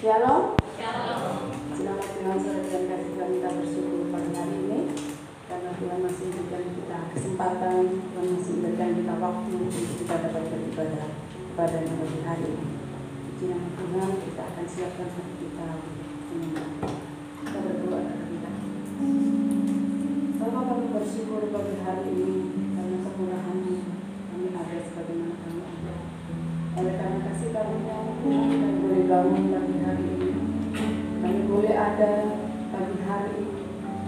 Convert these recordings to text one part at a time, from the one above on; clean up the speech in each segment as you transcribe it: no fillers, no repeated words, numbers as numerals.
Shalom. Selamat dengan saudara dan kasih Tuhan, kita bersyukur pada hari ini karena Tuhan masih memberikan kita kesempatan, Tuhan masih memberikan kita waktu untuk kita dapat beribadah kepada pagi hari ini. Di nama Tuhan kita akan siapkan hati kita untuk kita berdoa kepada kita. Bapak, kami bersyukur pada hari ini karena kemurahan-Mu kami ada sebagaimana kami ada. Oleh karena kasih karunia Tuhan, kami boleh bangun pagi hari ini. Kami boleh ada pagi hari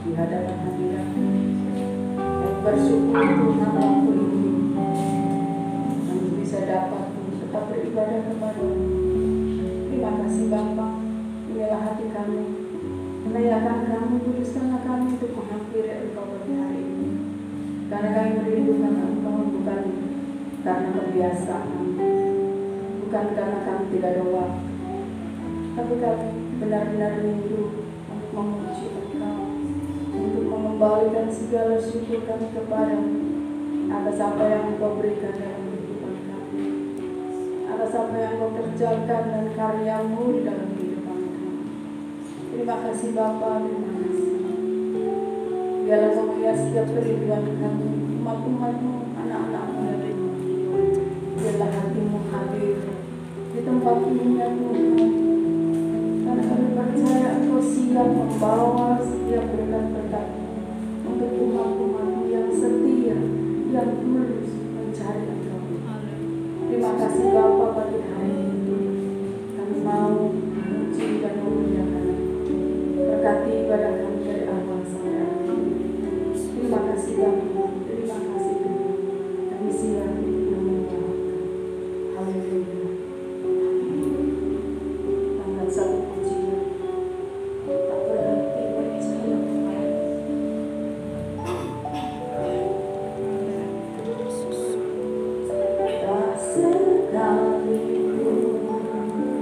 di hadapan hadirat. Kami bersyukur Tuhan waktu ini kami bisa dapat tetap beribadah kepada-Mu. Terima kasih Bapa, inilah hati kami, melayakkan kami, kuduskanlah kami untuk menghampiri Engkau pagi hari ini. Karena kami merindukan Engkau bukan karena kebiasaan, bukan karena kami tidak ada waktu, tapi kami benar-benar rindu untuk memuji Engkau, untuk mengembalikan segala syukur kami kepada-Mu atas apa yang Engkau berikan dalam kehidupan kami, atas apa yang Engkau kerjakan dan karya-Mu di dalam kehidupan kami. Terima kasih Bapa, terima kasih. Biarlah Kau melihat setiap kerinduan kami, umat-umat-Mu, anak-anak-Mu yang rindu. Biarlah hati-Mu hadir di tempat ini ya Tuhan. Karena kami percaya Engkau siap membawa setiap berkat-berkat untuk umat-umat-Mu yang setia, yang tulus mencari Engkau. Terima kasih Bapa pada hari ini. Kami mau memuji dan memuliakan Engkau. Berkati ibadah kami dari awal sampai akhir. Terima kasih Bapa, terima kasih Tuhan. Kami siap menyembah. Haleluya. Satu pujian tak berhenti percaya tak sekalipun melupakanmu,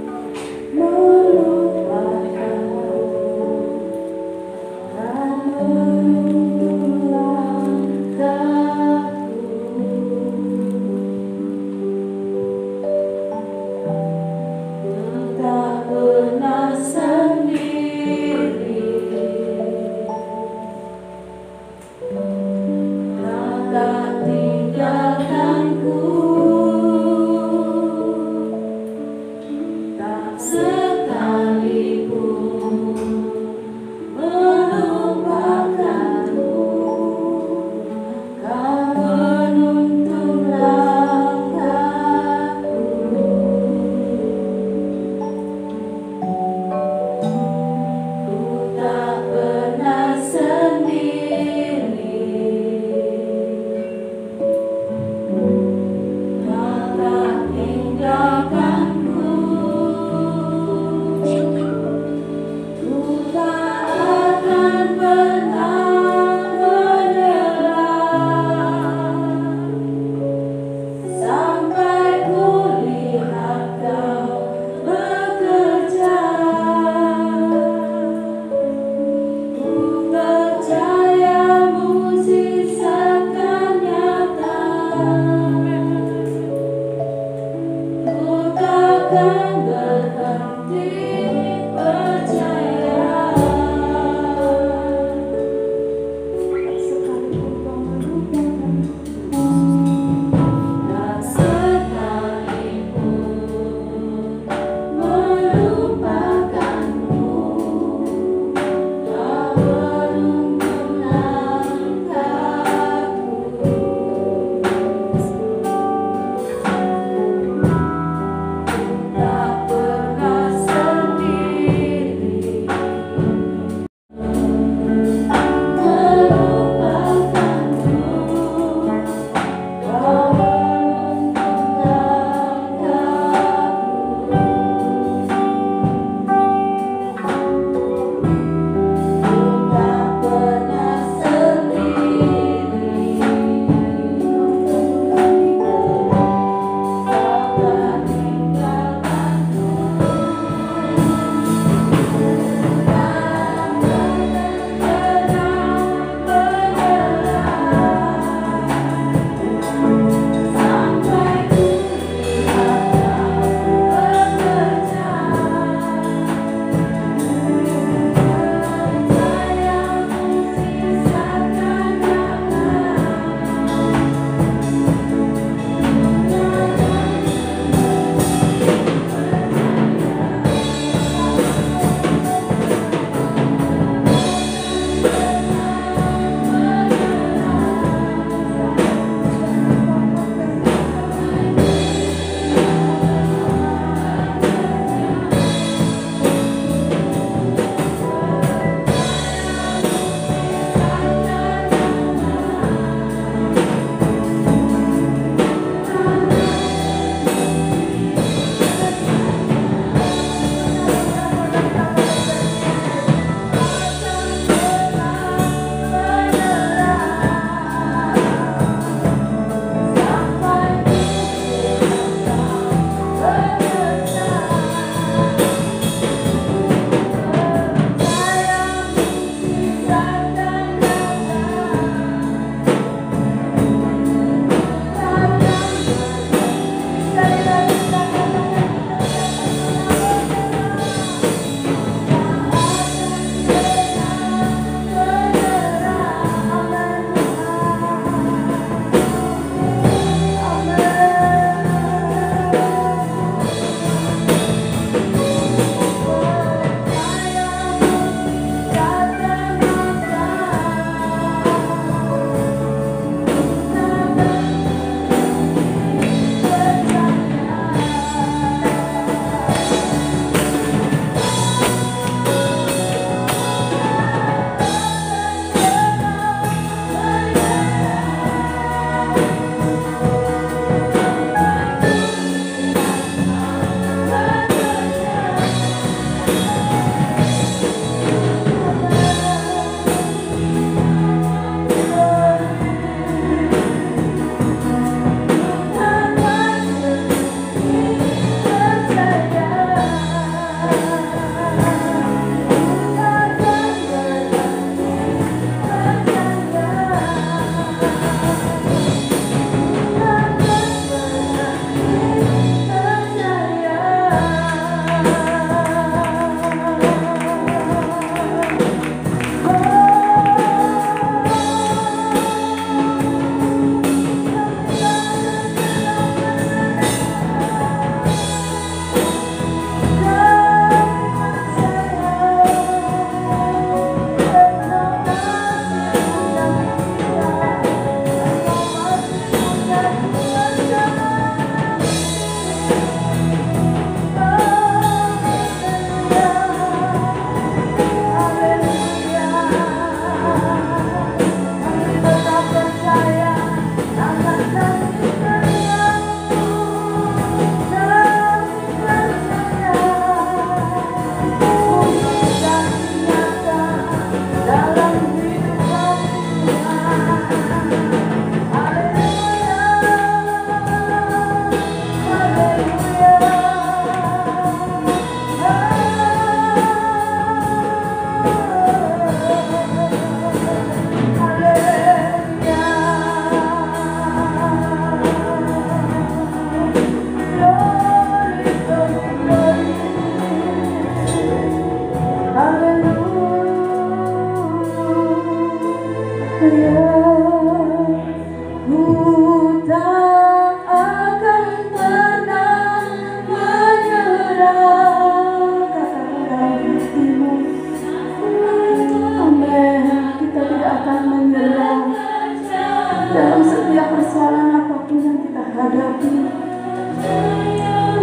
persoalan apapun yang kita hadapi,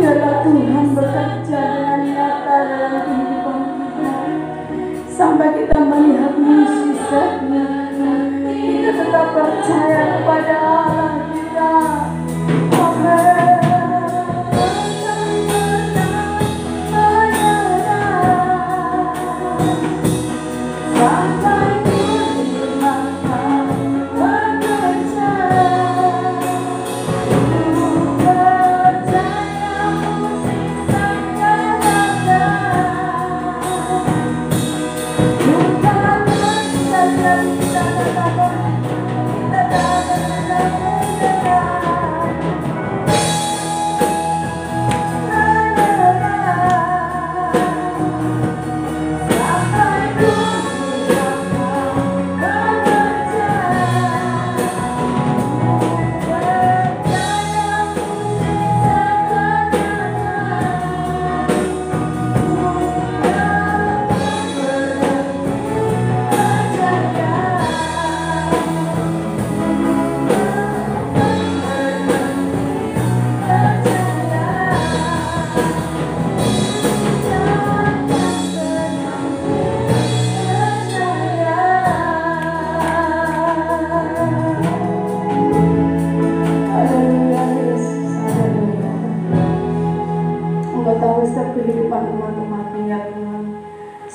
biarlah Tuhan bekerja dengan nyata dalam kehidupan kita sampai kita melihat mukjizat-Nya. Kita tetap percaya kepada Allah kita. Amin.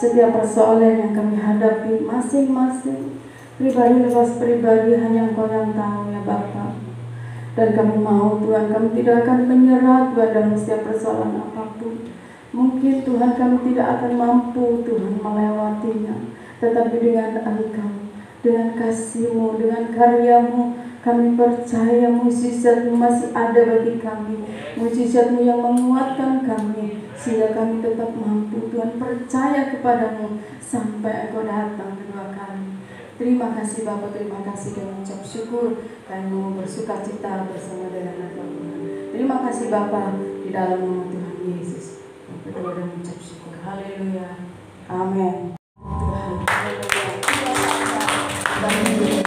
Setiap persoalan yang kami hadapi masing-masing pribadi lepas pribadi hanya Engkau yang tahu ya Bapa. Dan kami mau Tuhan, kami tidak akan menyerah Tuhan dalam setiap persoalan apapun. Mungkin Tuhan kami tidak akan mampu Tuhan melewatinya, tetapi dengan Engkau, dengan kasih-Mu, dengan karya-Mu, kami percaya mukjizat-Mu masih ada bagi kami. Mukjizat-Mu yang menguatkan kami sehingga kami tetap mampu Tuhan percaya kepadamu sampai Engkau datang kedua kali. Terima kasih Bapa, terima kasih dan mengucap syukur kami mau bersuka cita bersama dengan Engkau Tuhan. Terima kasih Bapa, di dalam nama Tuhan Yesus berdoa dan mengucap syukur. Haleluya. Amin. Tuhan, haleluya. Haleluya.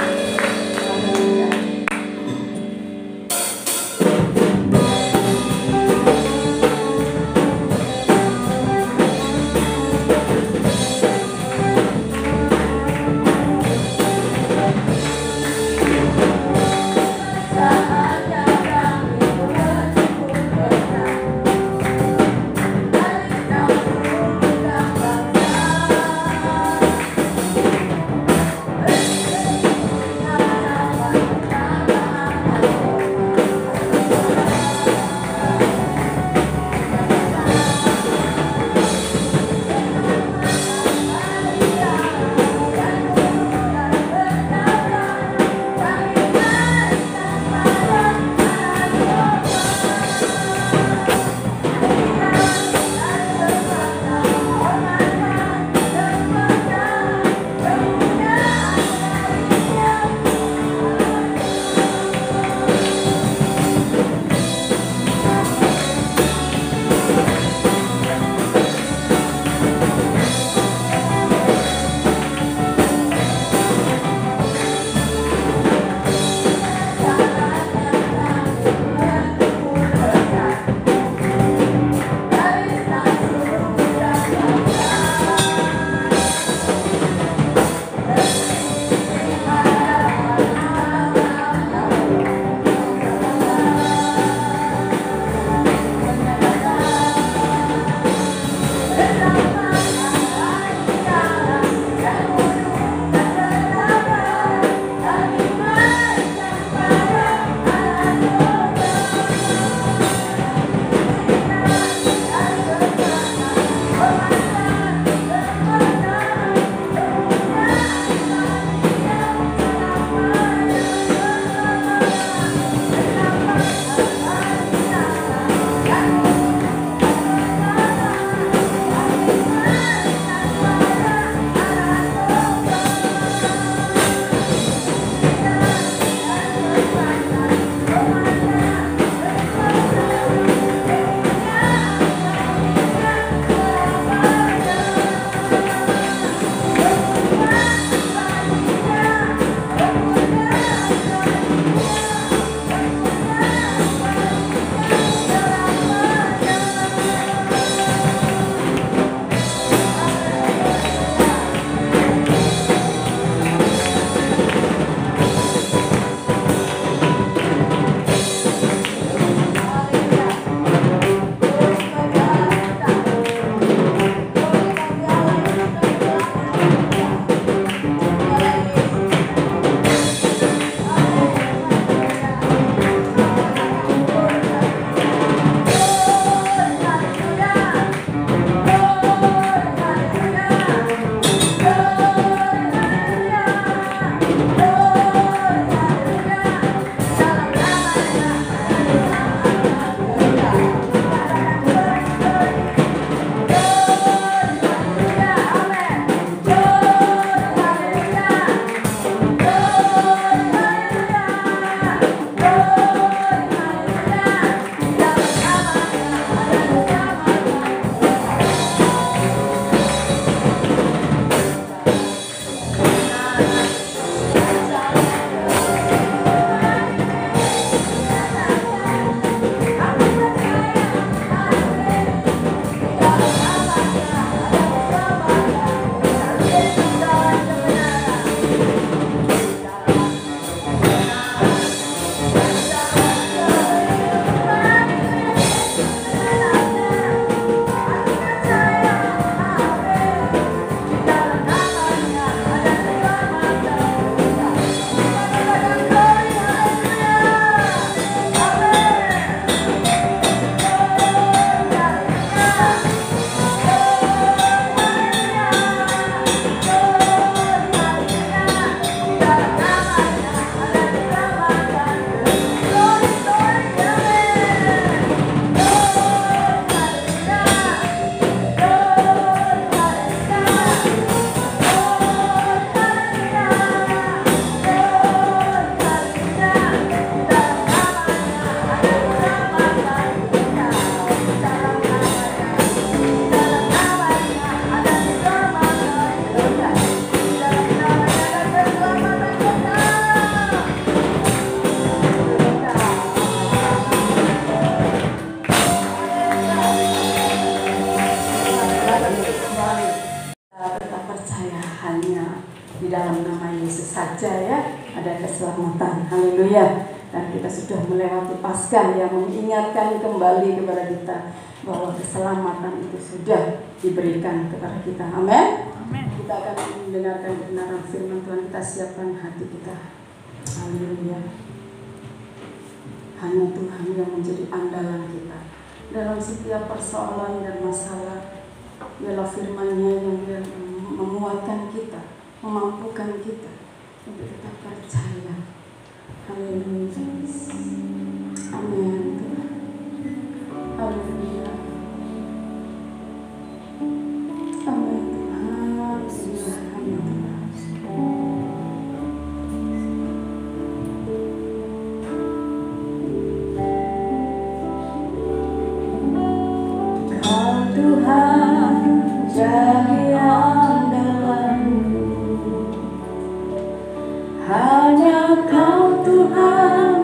keselamatan. Haleluya. Dan kita sudah melewati Paskah yang mengingatkan kembali kepada kita bahwa keselamatan itu sudah diberikan kepada kita. Amin. Kita akan mendengarkan kebenaran firman Tuhan. Kita siapkan hati kita. Haleluya. Hanya Tuhan yang menjadi andalan kita dalam setiap persoalan dan masalah. Ialah firman-Nya yang menguatkan kita, memampukan kita untuk tetap percaya. Haleluya. Amin. Haleluya. Amin. Jadi andalanku, hanya Kau Tuhan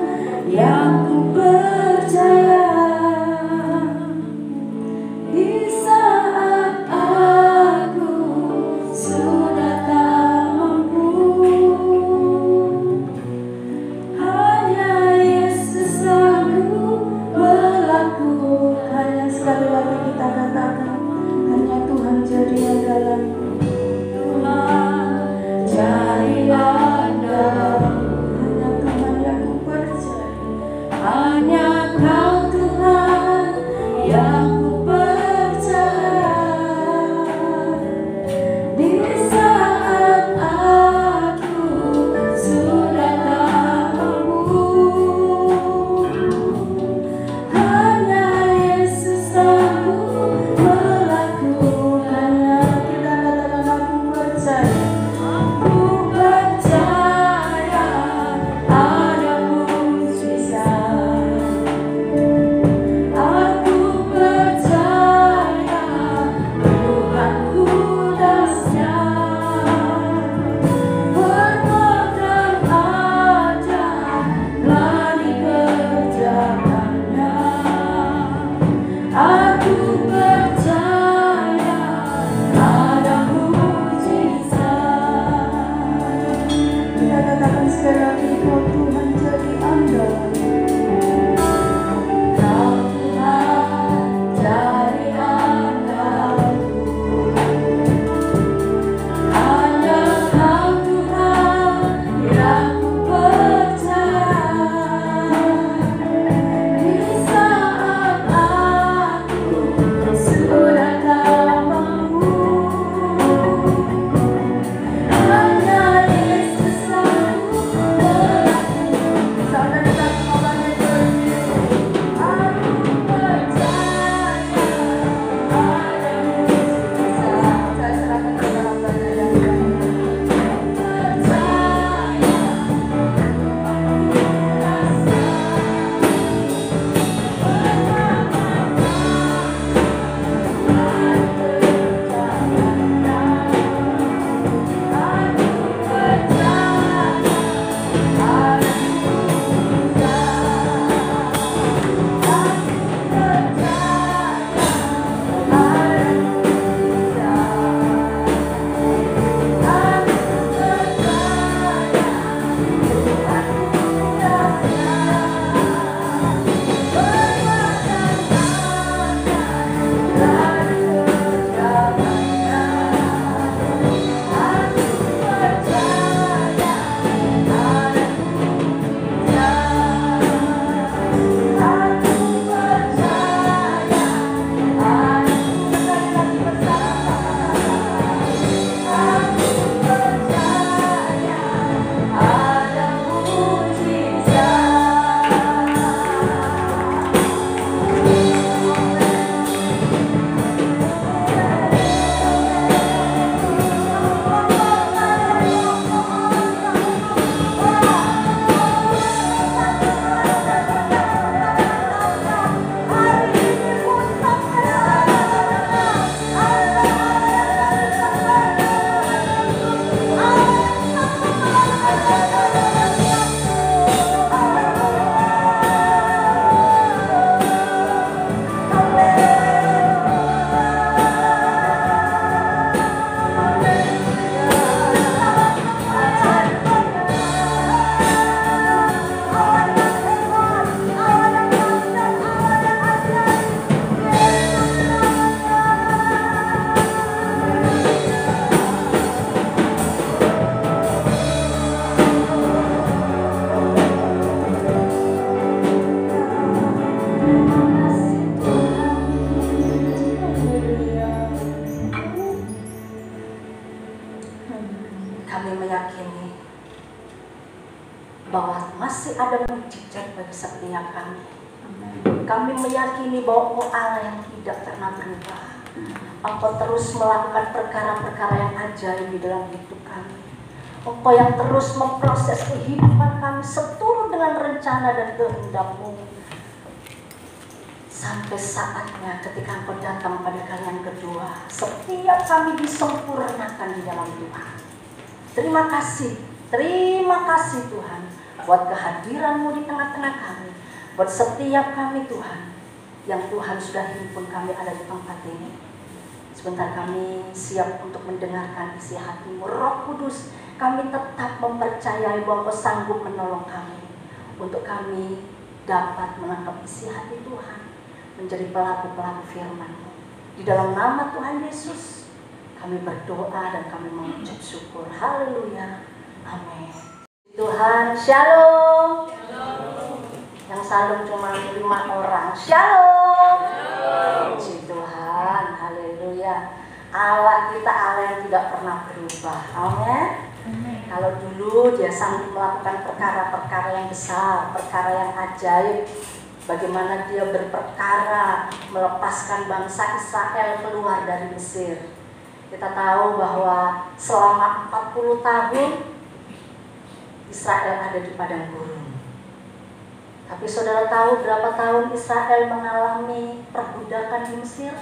dan mujizat bagi setiap kami. Kami meyakini bahwa Engkau Allah yang tidak pernah berubah. Engkau terus melakukan perkara-perkara yang ajaib di dalam hidup kami. Engkau yang terus memproses kehidupan kami seturut dengan rencana dan kehendak-Mu. Sampai saatnya ketika Engkau datang pada kali yang kedua, setiap kami disempurnakan di dalam Tuhan. Terima kasih Tuhan buat kehadiran-Mu di tengah-tengah kami. Buat setiap kami Tuhan, yang Tuhan sudah himpun kami ada di tempat ini. Sebentar kami siap untuk mendengarkan isi hati-Mu. Roh Kudus, kami tetap mempercayai bahwa Engkau sanggup menolong kami. Untuk kami dapat menangkap isi hati Tuhan, menjadi pelaku-pelaku firman-Mu. Di dalam nama Tuhan Yesus, kami berdoa dan kami mengucap syukur. Haleluya. Amin. Tuhan, shalom. Yang salam cuma 5 orang. Shalom. Puji Tuhan. Haleluya. Allah kita Allah yang tidak pernah berubah. Amin. Kalau dulu Dia sanggup melakukan perkara-perkara yang besar, perkara yang ajaib. Bagaimana Dia berperkara melepaskan bangsa Israel keluar dari Mesir. Kita tahu bahwa selama 40 tahun Israel ada di padang gurun. Tapi saudara tahu berapa tahun Israel mengalami perbudakan di Mesir?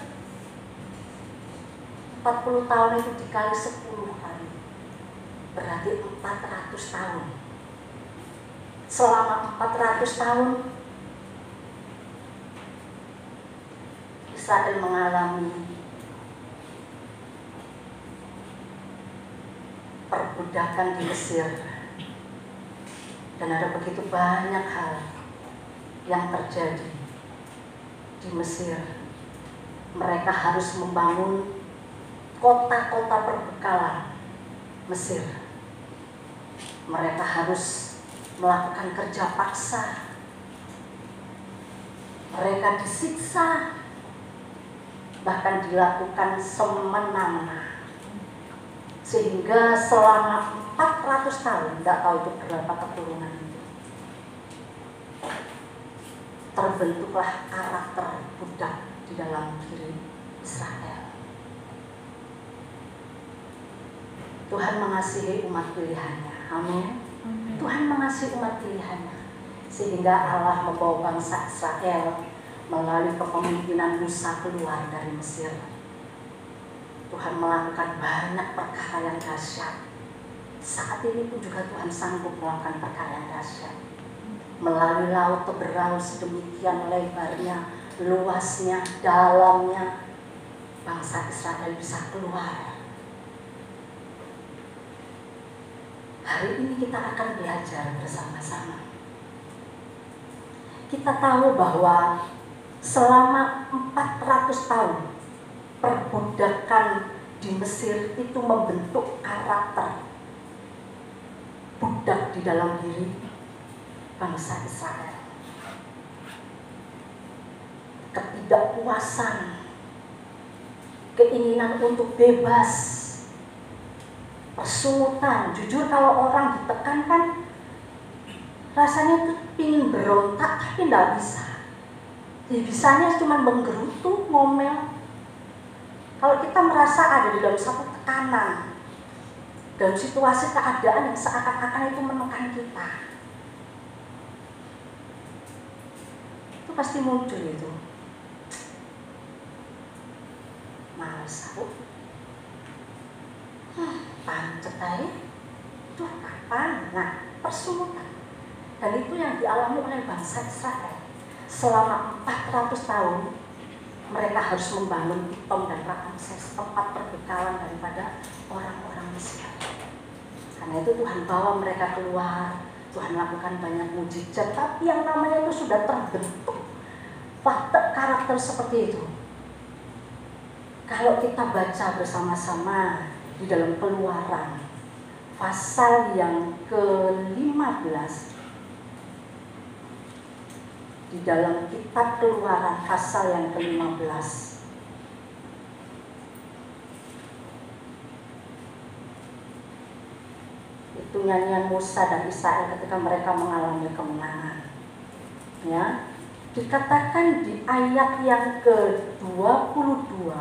40 tahun itu dikali 10 kali. Berarti 400 tahun. Selama 400 tahun Israel mengalami perbudakan di Mesir. Dan ada begitu banyak hal yang terjadi di Mesir. Mereka harus membangun kota-kota perbekalan Mesir. Mereka harus melakukan kerja paksa. Mereka disiksa, bahkan dilakukan semena-mena. Sehingga selama 400 tahun, tidak tahu itu berapa keturunan itu, terbentuklah karakter budak di dalam diri Israel. Tuhan mengasihi umat pilihannya. Amin. Tuhan mengasihi umat pilihannya. Sehingga Allah membawa bangsa Israel melalui kepemimpinan Musa keluar dari Mesir. Tuhan melakukan banyak perkara yang dahsyat. Saat ini pun juga Tuhan sanggup melakukan perkara yang dahsyat. Melalui laut berau sedemikian lebarnya, luasnya, dalamnya, bangsa Israel bisa keluar. Hari ini kita akan belajar bersama-sama. Kita tahu bahwa selama 400 tahun perbudakan di Mesir itu membentuk karakter budak di dalam diri bangsa Israel. Ketidakpuasan, keinginan untuk bebas, persungutan. Jujur kalau orang ditekan kan rasanya tuh pingin berontak tapi tidak bisa. Jadi bisanya cuma menggerutu, ngomel. Kalau kita merasa ada di dalam satu tekanan, dalam situasi keadaan yang seakan-akan itu menekan kita, itu pasti muncul itu. Males aku. Pancet aja. Itu kapan? Nah, persungutan. Dan itu yang dialami oleh bangsa Israel. Selama 400 tahun mereka harus membangun Pitom dan Ramses, tempat perbekalan daripada orang-orang Mesir. Karena itu Tuhan bawa mereka keluar, Tuhan lakukan banyak mujizat, tapi yang namanya itu sudah terbentuk watak karakter seperti itu. Kalau kita baca bersama-sama di dalam Keluaran pasal yang ke-15, di dalam kitab Keluaran pasal yang ke-15. Itu itu nyanyian Musa dan Israel ketika mereka mengalami kemenangan. Ya, dikatakan di ayat yang ke-22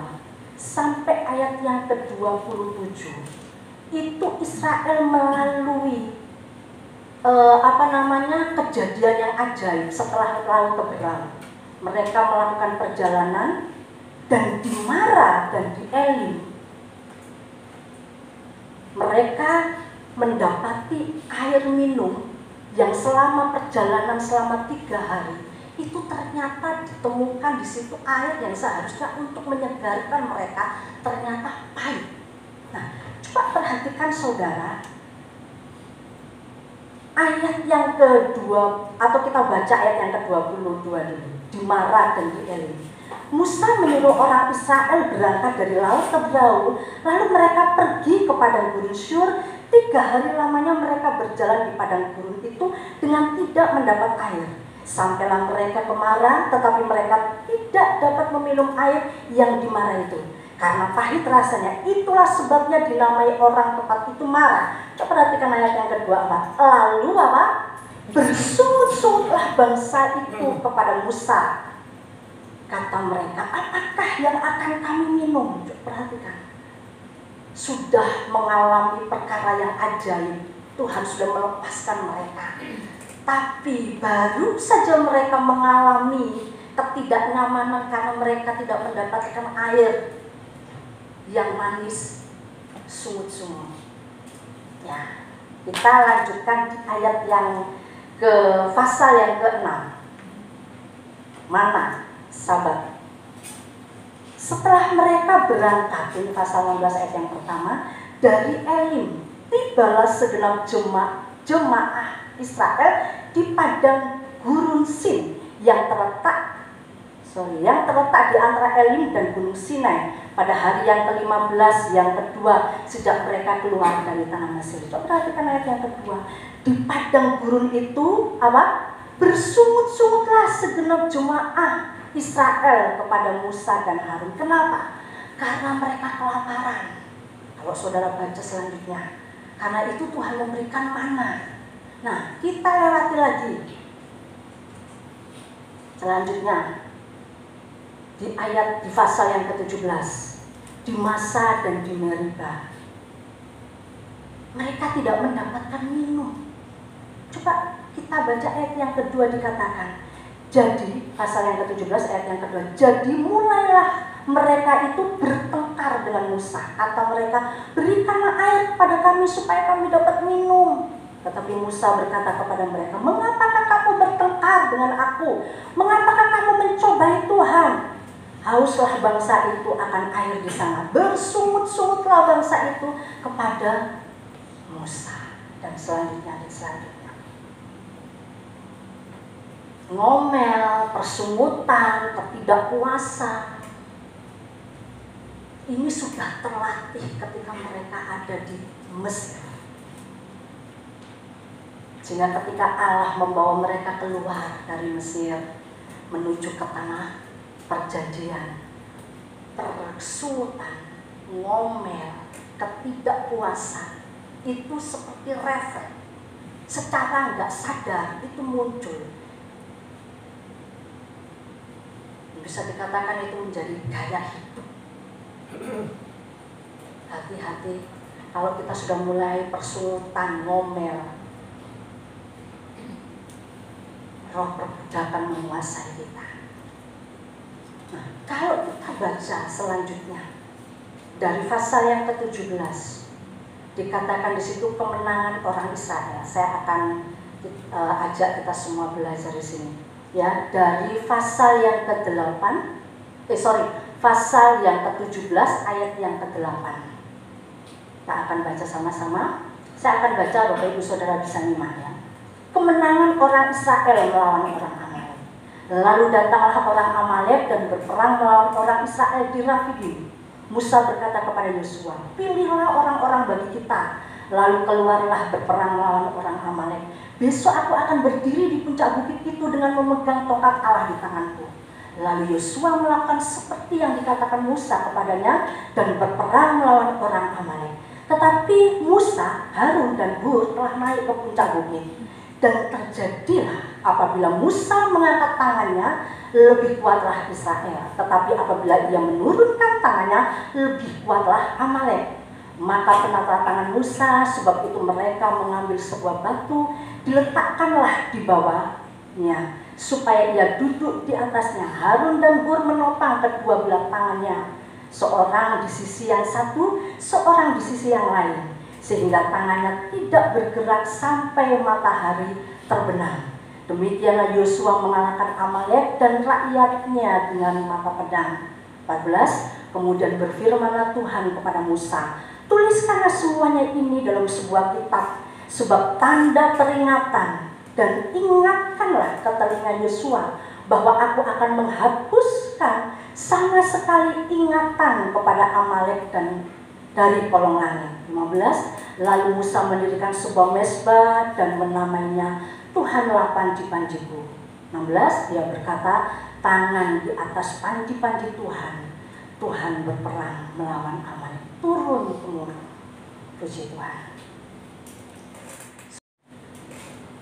sampai ayat yang ke-27 itu Israel melalui kejadian yang ajaib setelah laut terbelah. Mereka melakukan perjalanan dan di Mara dan di Elim mereka mendapati air minum yang selama perjalanan selama 3 hari itu ternyata ditemukan di situ air yang seharusnya untuk menyegarkan mereka ternyata pahit. Nah, coba perhatikan saudara, ayat yang kedua, atau kita baca ayat yang ke-22 dulu, di Mara dan di Elim. Musa menyuruh orang Israel berangkat dari laut ke laut, lalu mereka pergi ke padang gurun Syur. 3 hari lamanya mereka berjalan di padang gurun itu dengan tidak mendapat air. Sampailah mereka ke Mara, tetapi mereka tidak dapat meminum air yang di Mara itu, karena pahit rasanya. Itulah sebabnya dinamai orang tempat itu Mara. Coba perhatikan ayat yang ke-24. Lalu apa? Bersungut-sungutlah bangsa itu kepada Musa. Kata mereka, apakah yang akan kami minum? Coba perhatikan. Sudah mengalami perkara yang ajaib. Tuhan sudah melepaskan mereka. Tapi baru saja mereka mengalami ketidaknyamanan karena mereka tidak mendapatkan air yang manis, sungut-sungut. Ya, kita lanjutkan di ayat yang ke pasal yang ke-6. Mana? Sabat. Setelah mereka berangkat, ini pasal 16 ayat yang pertama, dari Elim, tibalah segenap jemaah Israel di padang gurun Sin yang terletak di antara Elim dan Gunung Sinai pada hari yang ke-15 yang kedua sejak mereka keluar dari tanah Mesir. Coba perhatikan ayat yang kedua. Di padang gurun itu apa? Bersungut-sungutlah segenap jemaah Israel kepada Musa dan Harun. Kenapa? Karena mereka kelaparan. Kalau saudara baca selanjutnya, karena itu Tuhan memberikan mana. Nah, kita lewati lagi. Selanjutnya di pasal yang ke-17, di Masa dan di Meriba, mereka tidak mendapatkan minum. Coba kita baca ayat yang kedua, dikatakan, jadi pasal yang ke-17 ayat yang kedua, jadi mulailah mereka itu bertengkar dengan Musa. Kata mereka, berikanlah air kepada kami supaya kami dapat minum. Tetapi Musa berkata kepada mereka, mengapakah kamu bertengkar dengan aku? Mengapakah kamu mencobai Tuhan? Hauslah bangsa itu akan air di sana. Bersungut-sungutlah bangsa itu kepada Musa. Dan selanjutnya. Ngomel, persungutan, ketidakpuasan, ini sudah terlatih ketika mereka ada di Mesir. Sehingga ketika Allah membawa mereka keluar dari Mesir menuju ke tanah perjanjian, persungutan, ngomel, ketidakpuasan itu seperti refleks, secara nggak sadar itu muncul. Bisa dikatakan itu menjadi gaya hidup. Hati-hati kalau kita sudah mulai persungutan, ngomel, roh perbudakan menguasai kita. Nah, kalau kita baca selanjutnya dari pasal yang ke-17, dikatakan di situ kemenangan orang Israel. Saya akan ajak kita semua belajar di sini. Ya, dari pasal yang ke-8, pasal yang ke-17 ayat yang ke-8. Kita akan baca sama-sama. Saya akan baca, Bapak Ibu Saudara bisa nyimak ya. Kemenangan orang Israel melawan orang Amalek. Lalu datanglah orang Amalek dan berperang melawan orang Israel di Rafidim. Musa berkata kepada Yosua, pilihlah orang-orang bagi kita, lalu keluarlah berperang melawan orang Amalek. Besok aku akan berdiri di puncak bukit itu dengan memegang tongkat Allah di tanganku. Lalu Yosua melakukan seperti yang dikatakan Musa kepadanya dan berperang melawan orang Amalek. Tetapi Musa, Harun, dan Hur telah naik ke puncak bukit. Dan terjadilah apabila Musa mengangkat tangannya, lebih kuatlah Israel. Tetapi apabila ia menurunkan tangannya, lebih kuatlah Amalek. Maka kenaklah tangan Musa, sebab itu mereka mengambil sebuah batu, diletakkanlah di bawahnya, supaya ia duduk di atasnya. Harun dan Hur menopang kedua belah tangannya, seorang di sisi yang satu, seorang di sisi yang lain, sehingga tangannya tidak bergerak sampai matahari terbenam. Demikianlah Yosua mengalahkan Amalek dan rakyatnya dengan mata pedang. 14. Kemudian berfirmanlah Tuhan kepada Musa, tuliskanlah semuanya ini dalam sebuah kitab, sebab tanda peringatan, dan ingatkanlah ke telinga Yosua bahwa aku akan menghapuskan sama sekali ingatan kepada Amalek dan dari kolong langit. 15. Lalu Musa mendirikan sebuah mezbah dan menamainya Tuhanlah panji-panjiku. 16. Dia berkata, tangan di atas panji-panji Tuhan, Tuhan berperang melawan Amalek. Turun temurun. Puji Tuhan.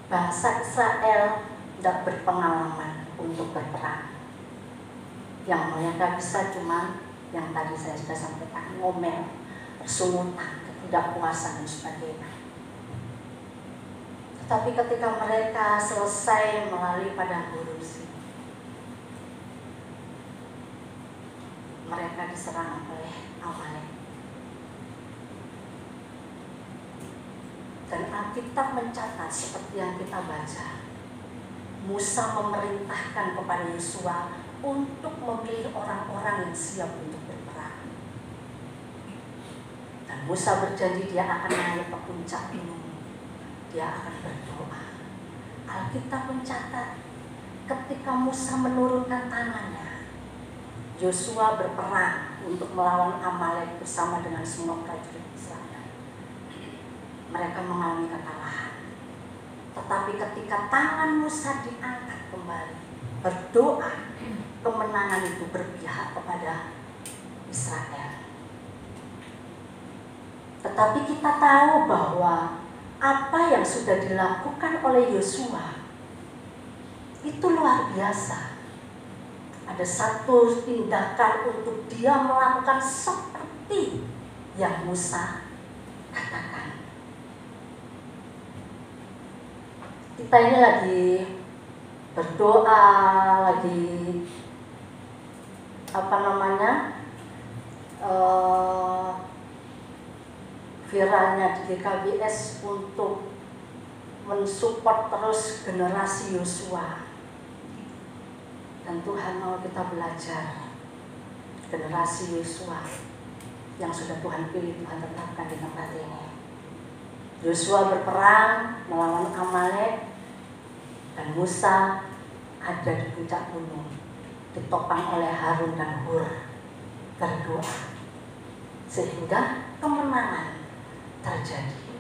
Bangsa Israel tidak berpengalaman untuk berperang. Yang mereka bisa cuma yang tadi saya sudah sampaikan, ngomel, bersungutan, ketidakpuasan dan sebagainya. Tetapi ketika mereka selesai melalui padang gurun, mereka diserang oleh Amalek. Dan Alkitab mencatat seperti yang kita baca, Musa memerintahkan kepada Yosua untuk memilih orang-orang yang siap untuk berperang. Dan Musa berjanji dia akan naik ke puncak gunung, dia akan berdoa. Alkitab mencatat ketika Musa menurunkan tangannya, Yosua berperang untuk melawan Amalek bersama dengan semua prajurit Israel. Mereka mengalami kekalahan. Tetapi ketika tangan Musa diangkat kembali, berdoa, kemenangan itu berpihak kepada Israel. Tetapi kita tahu bahwa apa yang sudah dilakukan oleh Yosua itu luar biasa. Ada satu tindakan untuk dia melakukan seperti yang Musa katakan. Kita ini lagi berdoa, lagi viralnya di GKBS untuk mensupport terus generasi Yosua. Dan Tuhan mau kita belajar generasi Yosua yang sudah Tuhan pilih, Tuhan tetapkan di tempat ini. Yosua berperang melawan Amalek dan Musa ada di puncak gunung, ditopang oleh Harun dan Hur berdoa sehingga kemenangan terjadi.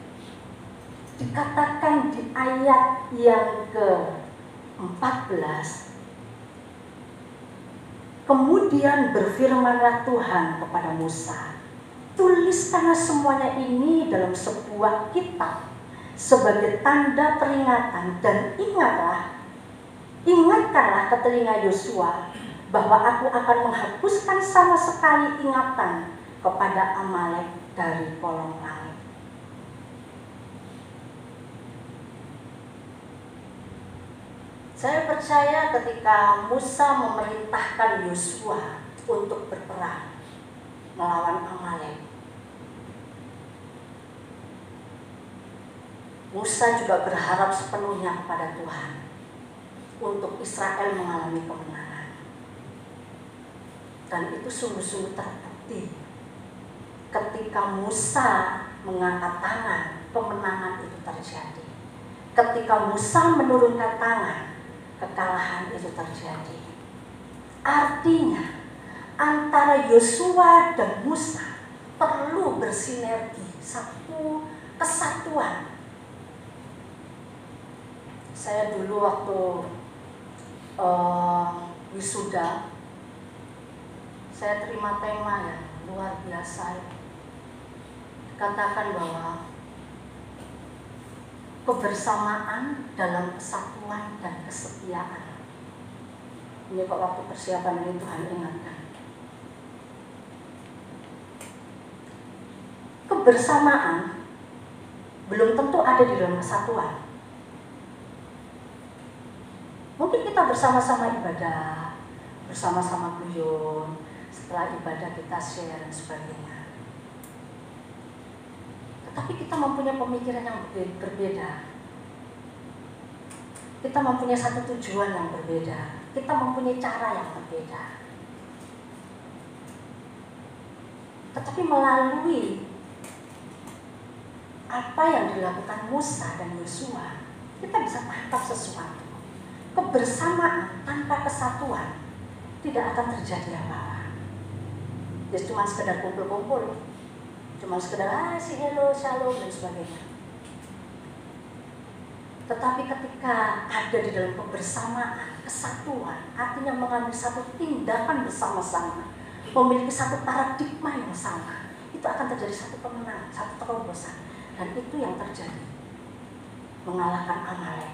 Dikatakan di ayat yang ke-14, kemudian berfirmanlah Tuhan kepada Musa, tuliskanlah semuanya ini dalam sebuah kitab sebagai tanda peringatan, dan ingatkanlah ke telinga Yosua bahwa aku akan menghapuskan sama sekali ingatan kepada Amalek dari kolong langit. Saya percaya ketika Musa memerintahkan Yosua untuk berperang melawan Amalek, Musa juga berharap sepenuhnya kepada Tuhan untuk Israel mengalami kemenangan. Dan itu sungguh-sungguh terbukti ketika Musa mengangkat tangan, kemenangan itu terjadi. Ketika Musa menurunkan tangan, kekalahan itu terjadi. Artinya antara Yosua dan Musa perlu bersinergi, satu kesatuan. Saya dulu waktu wisuda, saya terima tema yang luar biasa. katakan bahwa kebersamaan dalam kesatuan dan kesetiaan. Ini kok waktu persiapan ini Tuhan ingatkan. Kebersamaan belum tentu ada di dalam kesatuan. Mungkin kita bersama-sama ibadah, bersama-sama guyun, setelah ibadah kita share dan sebagainya. Tapi kita mempunyai pemikiran yang berbeda. Kita mempunyai satu tujuan yang berbeda. Kita mempunyai cara yang berbeda. Tetapi melalui apa yang dilakukan Musa dan Yosua, kita bisa tangkap sesuatu. Kebersamaan tanpa kesatuan tidak akan terjadi apa-apa. Jadi cuma sekedar kumpul-kumpul. Cuma sekedar si hello, shalom dan sebagainya. Tetapi ketika ada di dalam kebersamaan, kesatuan, artinya mengambil satu tindakan bersama-sama, memiliki satu paradigma yang sama, itu akan terjadi satu kemenangan, satu terobosan. Dan itu yang terjadi, mengalahkan Amalek.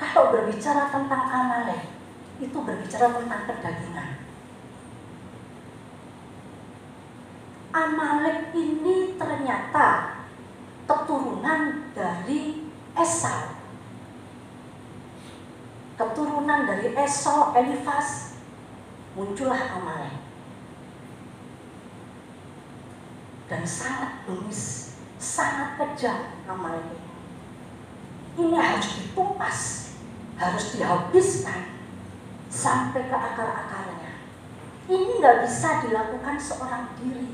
Kalau berbicara tentang Amalek, itu berbicara tentang kedagingan. Amalek ini ternyata keturunan dari Esau. Keturunan dari Esau, Elifas, muncullah Amalek. Dan sangat bengis, sangat kejam Amalek ini. Ini harus ditumpas, harus dihabiskan sampai ke akar-akarnya. Ini nggak bisa dilakukan seorang diri,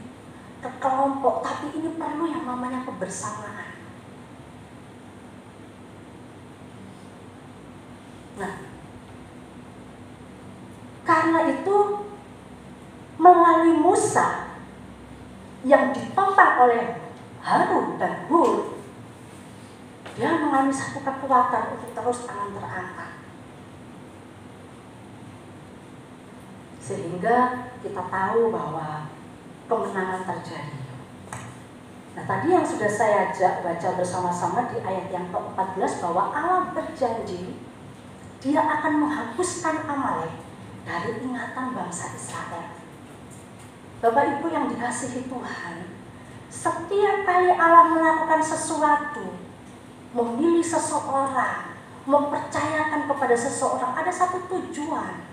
ke kelompok, tapi ini perlu yang namanya kebersamaan. Nah, karena itu melalui Musa yang ditopang oleh Harun dan Hur, dia mengalami satu kekuatan untuk terus tangan terangkat. Sehingga kita tahu bahwa kemenangan terjadi. Nah, tadi yang sudah saya baca bersama-sama di ayat yang ke-14 bahwa Allah berjanji Dia akan menghapuskan Amalek dari ingatan bangsa Israel. Bapak Ibu yang dikasihi Tuhan, setiap kali Allah melakukan sesuatu, memilih seseorang, mempercayakan kepada seseorang, ada satu tujuan.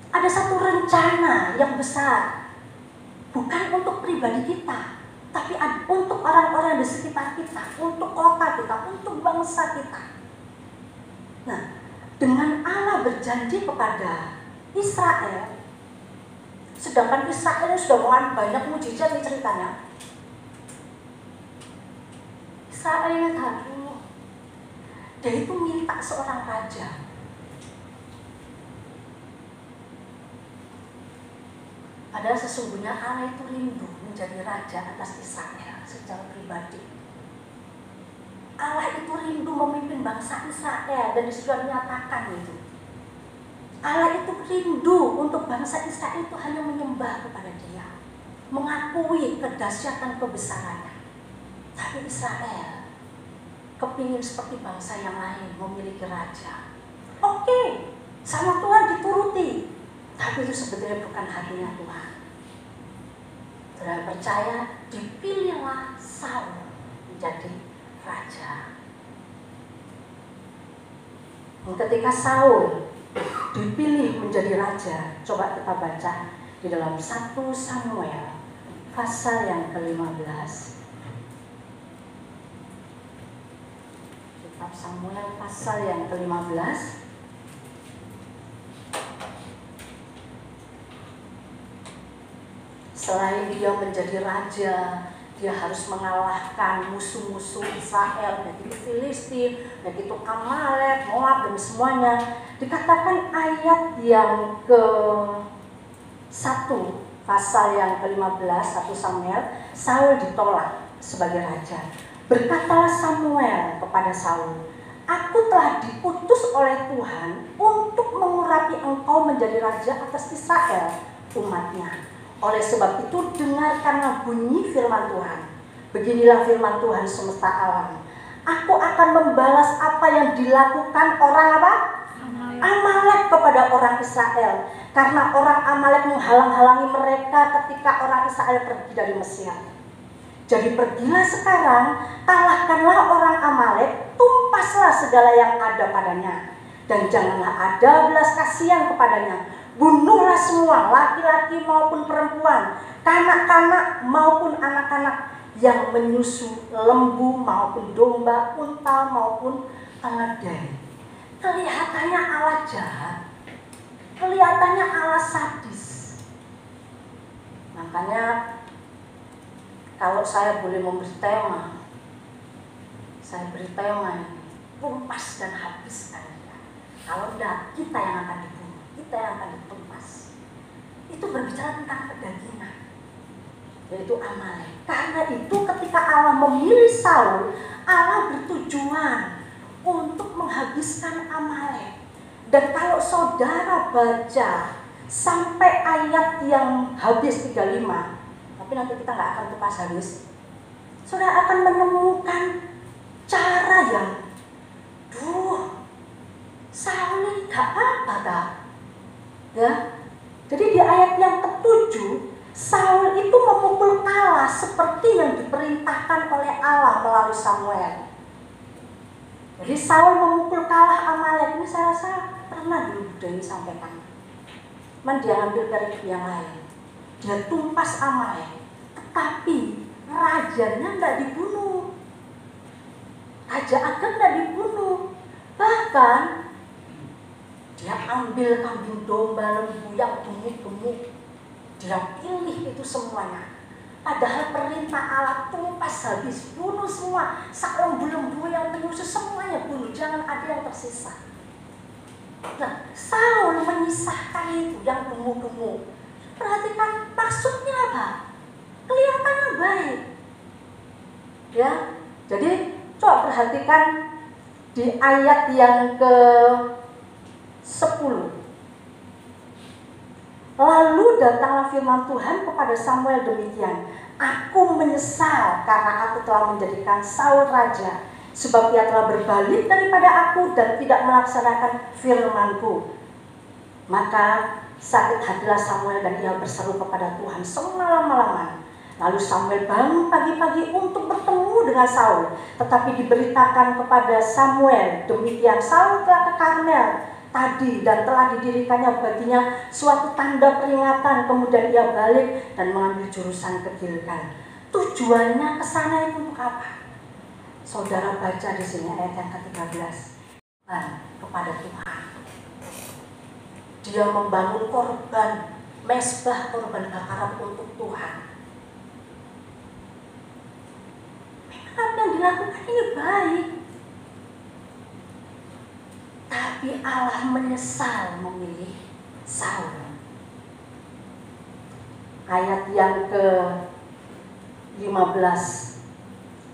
Ada satu rencana yang besar, bukan untuk pribadi kita, tapi untuk orang-orang di sekitar kita, untuk kota kita, untuk bangsa kita. Nah, dengan Allah berjanji kepada Israel, sedangkan Israel sudah mengalami banyak mujizat di ceritanya. Israel tahu, dia itu minta seorang raja. Padahal sesungguhnya Allah itu rindu menjadi raja atas Israel secara pribadi. Allah itu rindu memimpin bangsa Israel dan sudah menyatakan itu. Allah itu rindu untuk bangsa Israel itu hanya menyembah kepada Dia, mengakui kedahsyatan kebesarannya. Tapi Israel kepingin seperti bangsa yang lain memiliki raja. Oke, sama Tuhan dituruti. Tapi itu sebetulnya bukan hatinya Tuhan. Tuhan percaya dipilihlah Saul menjadi raja. Dan ketika Saul dipilih menjadi raja, coba kita baca di dalam 1 Samuel pasal yang ke-15. Kitab Samuel pasal yang ke-15. Selain dia menjadi raja, dia harus mengalahkan musuh-musuh Israel, baik itu Filistin, baik itu Amalek, Moab, dan semuanya. Dikatakan ayat yang ke-1, pasal yang ke-15, 1 Samuel, Saul ditolak sebagai raja. Berkatalah Samuel kepada Saul, Aku telah diutus oleh Tuhan untuk mengurapi engkau menjadi raja atas Israel, umatnya. Oleh sebab itu dengarkanlah bunyi firman Tuhan. Beginilah firman Tuhan semesta alam. Aku akan membalas apa yang dilakukan orang apa? Amalek kepada orang Israel. Karena orang Amalek menghalang-halangi mereka ketika orang Israel pergi dari Mesir. Jadi pergilah sekarang, kalahkanlah orang Amalek, tumpaslah segala yang ada padanya. Dan janganlah ada belas kasihan kepadanya. Bunuhlah semua, laki-laki maupun perempuan, kanak-kanak maupun anak-anak yang menyusu, lembu maupun domba, unta maupun keledai. Kelihatannya Allah jahat, kelihatannya Allah sadis. Makanya kalau saya boleh memberi tema, saya beri tema ini, tumpas dan habiskan dia. Kalau tidak, kita yang akan dibunuh, kita yang akan ditumpas. Itu berbicara tentang kedagingan, yaitu Amalek. Karena itu ketika Allah memilih Saul, Allah bertujuan untuk menghabiskan Amalek. Dan kalau saudara baca sampai ayat yang habis 35, tapi nanti kita nggak akan kupas habis, saudara akan menemukan cara yang, Saul ini gak apa dah, ya. Jadi di ayat yang ke-7, Saul itu memukul kalah seperti yang diperintahkan oleh Allah melalui Samuel. Jadi Saul memukul kalah Amalek ini saya rasa pernah dulu Budaya sampaikan. Cuman dia ambil dari yang lain. Dia tumpas Amalek, tetapi rajanya tidak dibunuh, Raja Agag tidak dibunuh. Bahkan dia ambil kambing domba, lembu yang gemuk-gemuk, dia pilih itu semuanya. Padahal perintah Allah tumpas habis, bunuh semua, sak lembu-lembu yang menyusu semuanya bunuh, jangan ada yang tersisa. Nah, Saul menyisahkan itu yang gemuk-gemuk. Perhatikan maksudnya apa? Kelihatannya baik. Ya, jadi coba perhatikan di ayat yang ke-10. Lalu datanglah firman Tuhan kepada Samuel demikian. Aku menyesal karena aku telah menjadikan Saul raja, sebab ia telah berbalik daripada aku dan tidak melaksanakan firman-Ku. Maka sakit hatilah Samuel dan ia berseru kepada Tuhan semalam-malaman. Lalu Samuel bangun pagi-pagi untuk bertemu dengan Saul. Tetapi diberitakan kepada Samuel, demikian Saul telah ke Karmel tadi dan telah didirikannya baginya suatu tanda peringatan. Kemudian ia balik dan mengambil jurusan ke Gilgal. Tujuannya ke sana itu untuk apa? Saudara baca di sini ayat yang ke-13. Kepada Tuhan. Dia membangun korban, mezbah korban bakaran untuk Tuhan. Memang apa yang dilakukan ini baik. Tapi Allah menyesal memilih Saul. Ayat yang ke-15.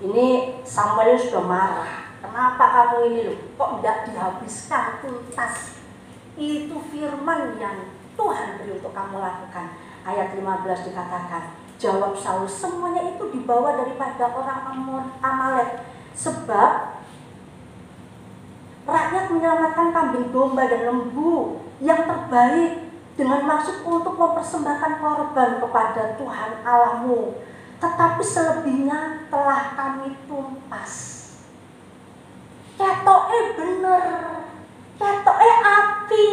Ini Samuel sudah marah. Kenapa kamu ini loh? Kok tidak dihabiskan tuntas? Itu firman yang Tuhan beri untuk kamu lakukan. Ayat 15 dikatakan, jawab Saul, semuanya itu dibawa daripada orang Amalek. Sebab rakyat menyelamatkan kambing domba dan lembu yang terbaik dengan maksud untuk mempersembahkan korban kepada Tuhan Allahmu. Tetapi selebihnya telah kami tumpas. Ketoke bener, ketoke api,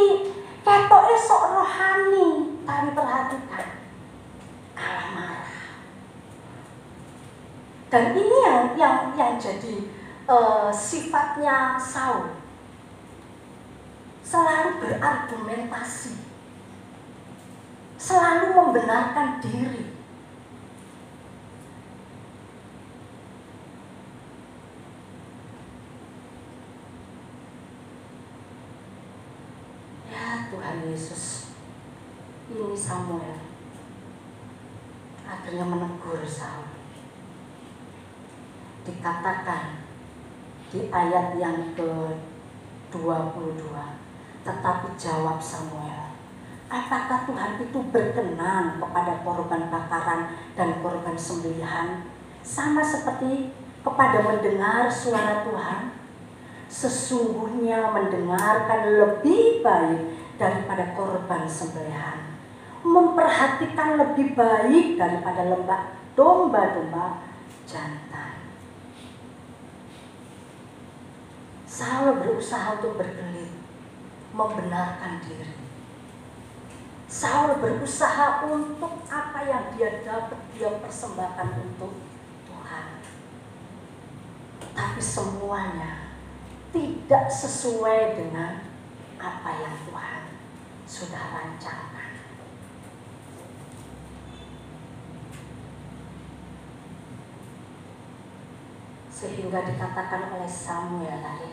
ketoke sok rohani. Tapi perhatikan, Allah marah. Dan ini yang jadi sifatnya Saul. Selalu berargumentasi, selalu membenarkan diri. Tuhan Yesus, ini Samuel akhirnya menegur Saul. Dikatakan di ayat yang ke-22. Tetapi jawab Samuel, apakah Tuhan itu berkenan kepada korban bakaran dan korban sembelihan sama seperti kepada mendengar suara Tuhan? Sesungguhnya mendengarkan lebih baik daripada korban sembelihan, memperhatikan lebih baik daripada domba-domba jantan. Saul berusaha untuk berkelit, membenarkan diri. Saul berusaha untuk apa yang dia dapat, dia persembahkan untuk Tuhan. Tapi semuanya tidak sesuai dengan apa yang Tuhan sudah rancangkan. Sehingga dikatakan oleh Samuel tadi,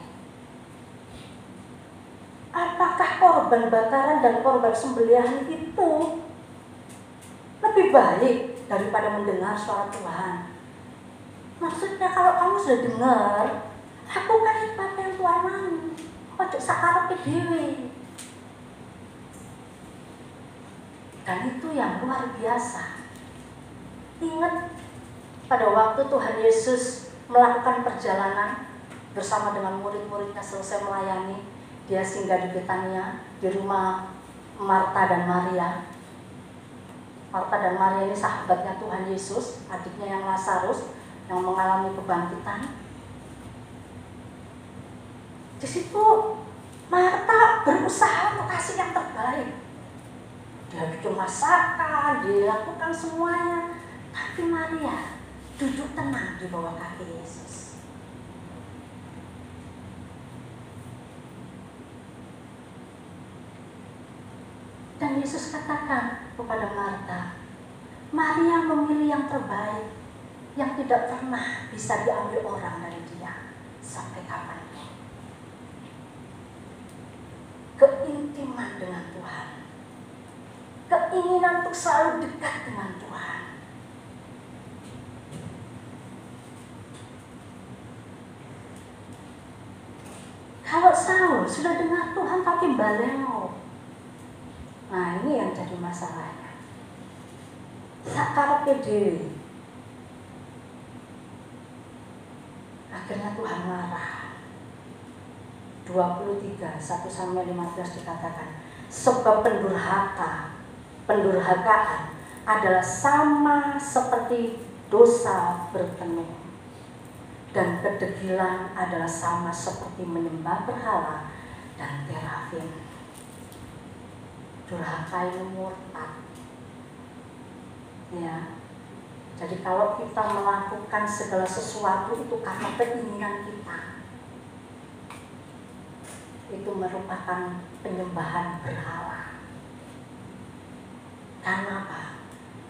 apakah korban bakaran dan korban sembelihan itu lebih baik daripada mendengar suara Tuhan? Maksudnya kalau kamu sudah dengar, lakukan apa yang Tuhan mau. Ojo sakarepe dhewe. Dan itu yang luar biasa. Ingat pada waktu Tuhan Yesus melakukan perjalanan bersama dengan murid-muridnya, selesai melayani, dia singgah di Betania, di rumah Marta dan Maria. Marta dan Maria ini sahabatnya Tuhan Yesus, adiknya yang Lazarus yang mengalami kebangkitan. Di situ Marta berusaha untuk kasih yang terbaik. Dia bikin masakan, dia lakukan semuanya. Tapi Maria duduk tenang di bawah kaki Yesus. Dan Yesus katakan kepada Marta, Maria memilih yang terbaik, yang tidak pernah bisa diambil orang dari dia sampai kapanpun. Keintiman dengan Tuhan, keinginan untuk selalu dekat dengan Tuhan. Kalau Saul sudah dengar Tuhan tapi baleo, nah ini yang jadi masalahnya. Sakarepe dhewe. Akhirnya Tuhan marah. 23, 1 Samuel 15 dikatakan, sebab pendurhakaan adalah sama seperti dosa bertenuh, dan kedegilan adalah sama seperti menyembah berhala dan terafim. Durhaka ini murtad. Ya. Jadi kalau kita melakukan segala sesuatu itu karena keinginan kita, itu merupakan penyembahan berhala. Karena apa?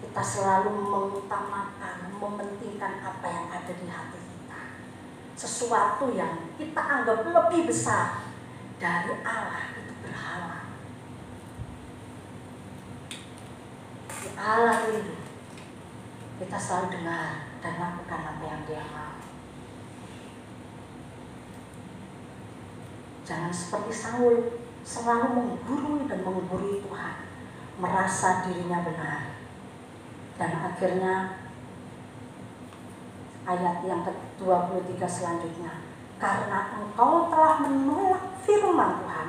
Kita selalu mengutamakan, mementingkan apa yang ada di hati kita. Sesuatu yang kita anggap lebih besar dari Allah itu berhala. Di Allah itu kita selalu dengar dan lakukan apa yang Dia mau. Jangan seperti Saul, selalu menggurui dan menggurui Tuhan, merasa dirinya benar. Dan akhirnya ayat yang ke-23 selanjutnya, karena engkau telah menolak firman Tuhan,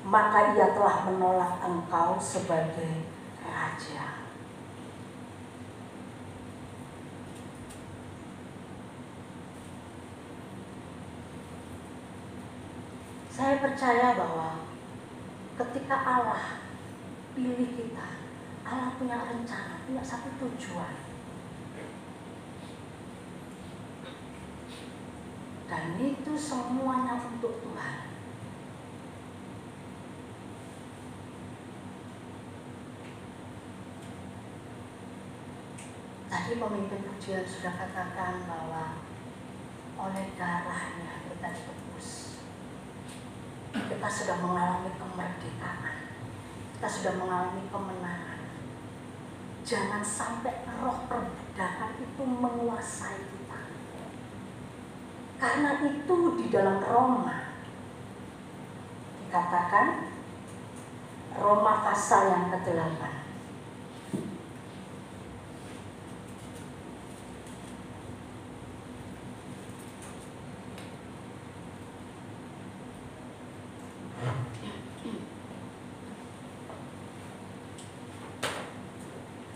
maka Ia telah menolak engkau sebagai raja. Saya percaya bahwa ketika Allah pilih kita, Allah punya rencana, punya satu tujuan. Dan itu semuanya untuk Tuhan. Tadi pemimpin pujian sudah katakan bahwa oleh darahnya kita ditebus. Kita sudah mengalami kemerdekaan. Kita sudah mengalami kemenangan. Jangan sampai roh perbudakan itu menguasai kita. Karena itu di dalam Roma dikatakan, Roma pasal yang ke-8,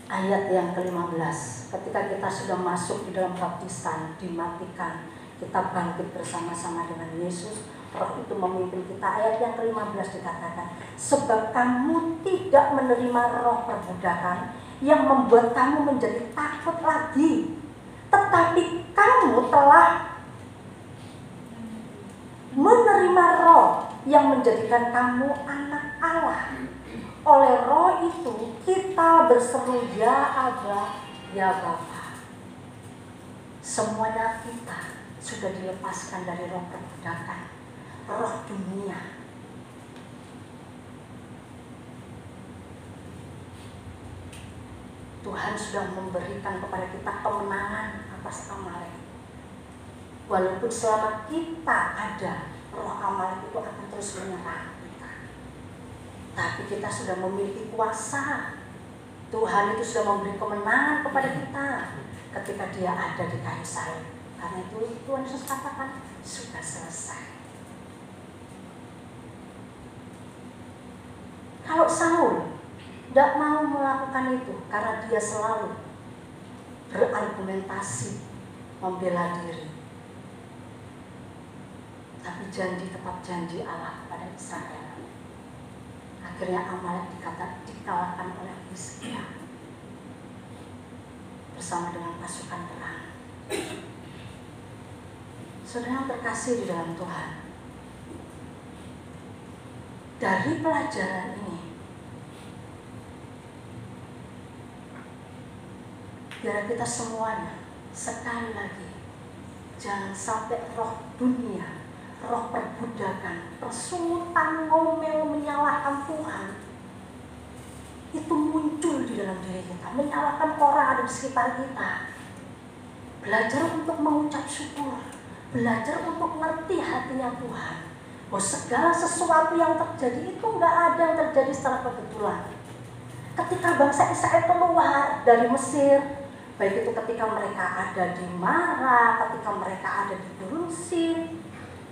ayat yang ke-15. Ketika kita sudah masuk di dalam baptisan, dimatikan, kita bangkit bersama-sama dengan Yesus, Roh itu memimpin kita. Ayat yang ke-15 dikatakan, sebab kamu tidak menerima roh perbudakan yang membuat kamu menjadi takut lagi, tetapi kamu telah menerima roh yang menjadikan kamu anak Allah. Oleh roh itu kita berseru, ya Aba, ya Bapa. Semuanya kita sudah dilepaskan dari roh perbudakan, roh dunia. Tuhan sudah memberikan kepada kita kemenangan atas Amalek. Walaupun selama kita ada, roh Amalek itu akan terus menyerang kita. Tapi kita sudah memiliki kuasa. Tuhan itu sudah memberi kemenangan kepada kita ketika Dia ada di kayu salib. Karena itu Tuhan Yesus katakan, sudah selesai. Kalau Saul tidak mau melakukan itu karena dia selalu berargumentasi membela diri. Tapi janji tetap janji Allah kepada Israel. Akhirnya Amalek dikalahkan oleh Hizkia bersama dengan pasukan perang. Saudara yang terkasih di dalam Tuhan, dari pelajaran ini, biar kita semuanya sekali lagi jangan sampai roh dunia, roh perbudakan, persungutan, ngomel, menyalahkan Tuhan itu muncul di dalam diri kita, menyalahkan orang ada di sekitar kita. Belajar untuk mengucap syukur, belajar untuk mengerti hatinya Tuhan, bahwa segala sesuatu yang terjadi itu nggak ada yang terjadi secara kebetulan. Ketika bangsa Israel keluar dari Mesir, baik itu ketika mereka ada di Mara, ketika mereka ada di Gurun Sin,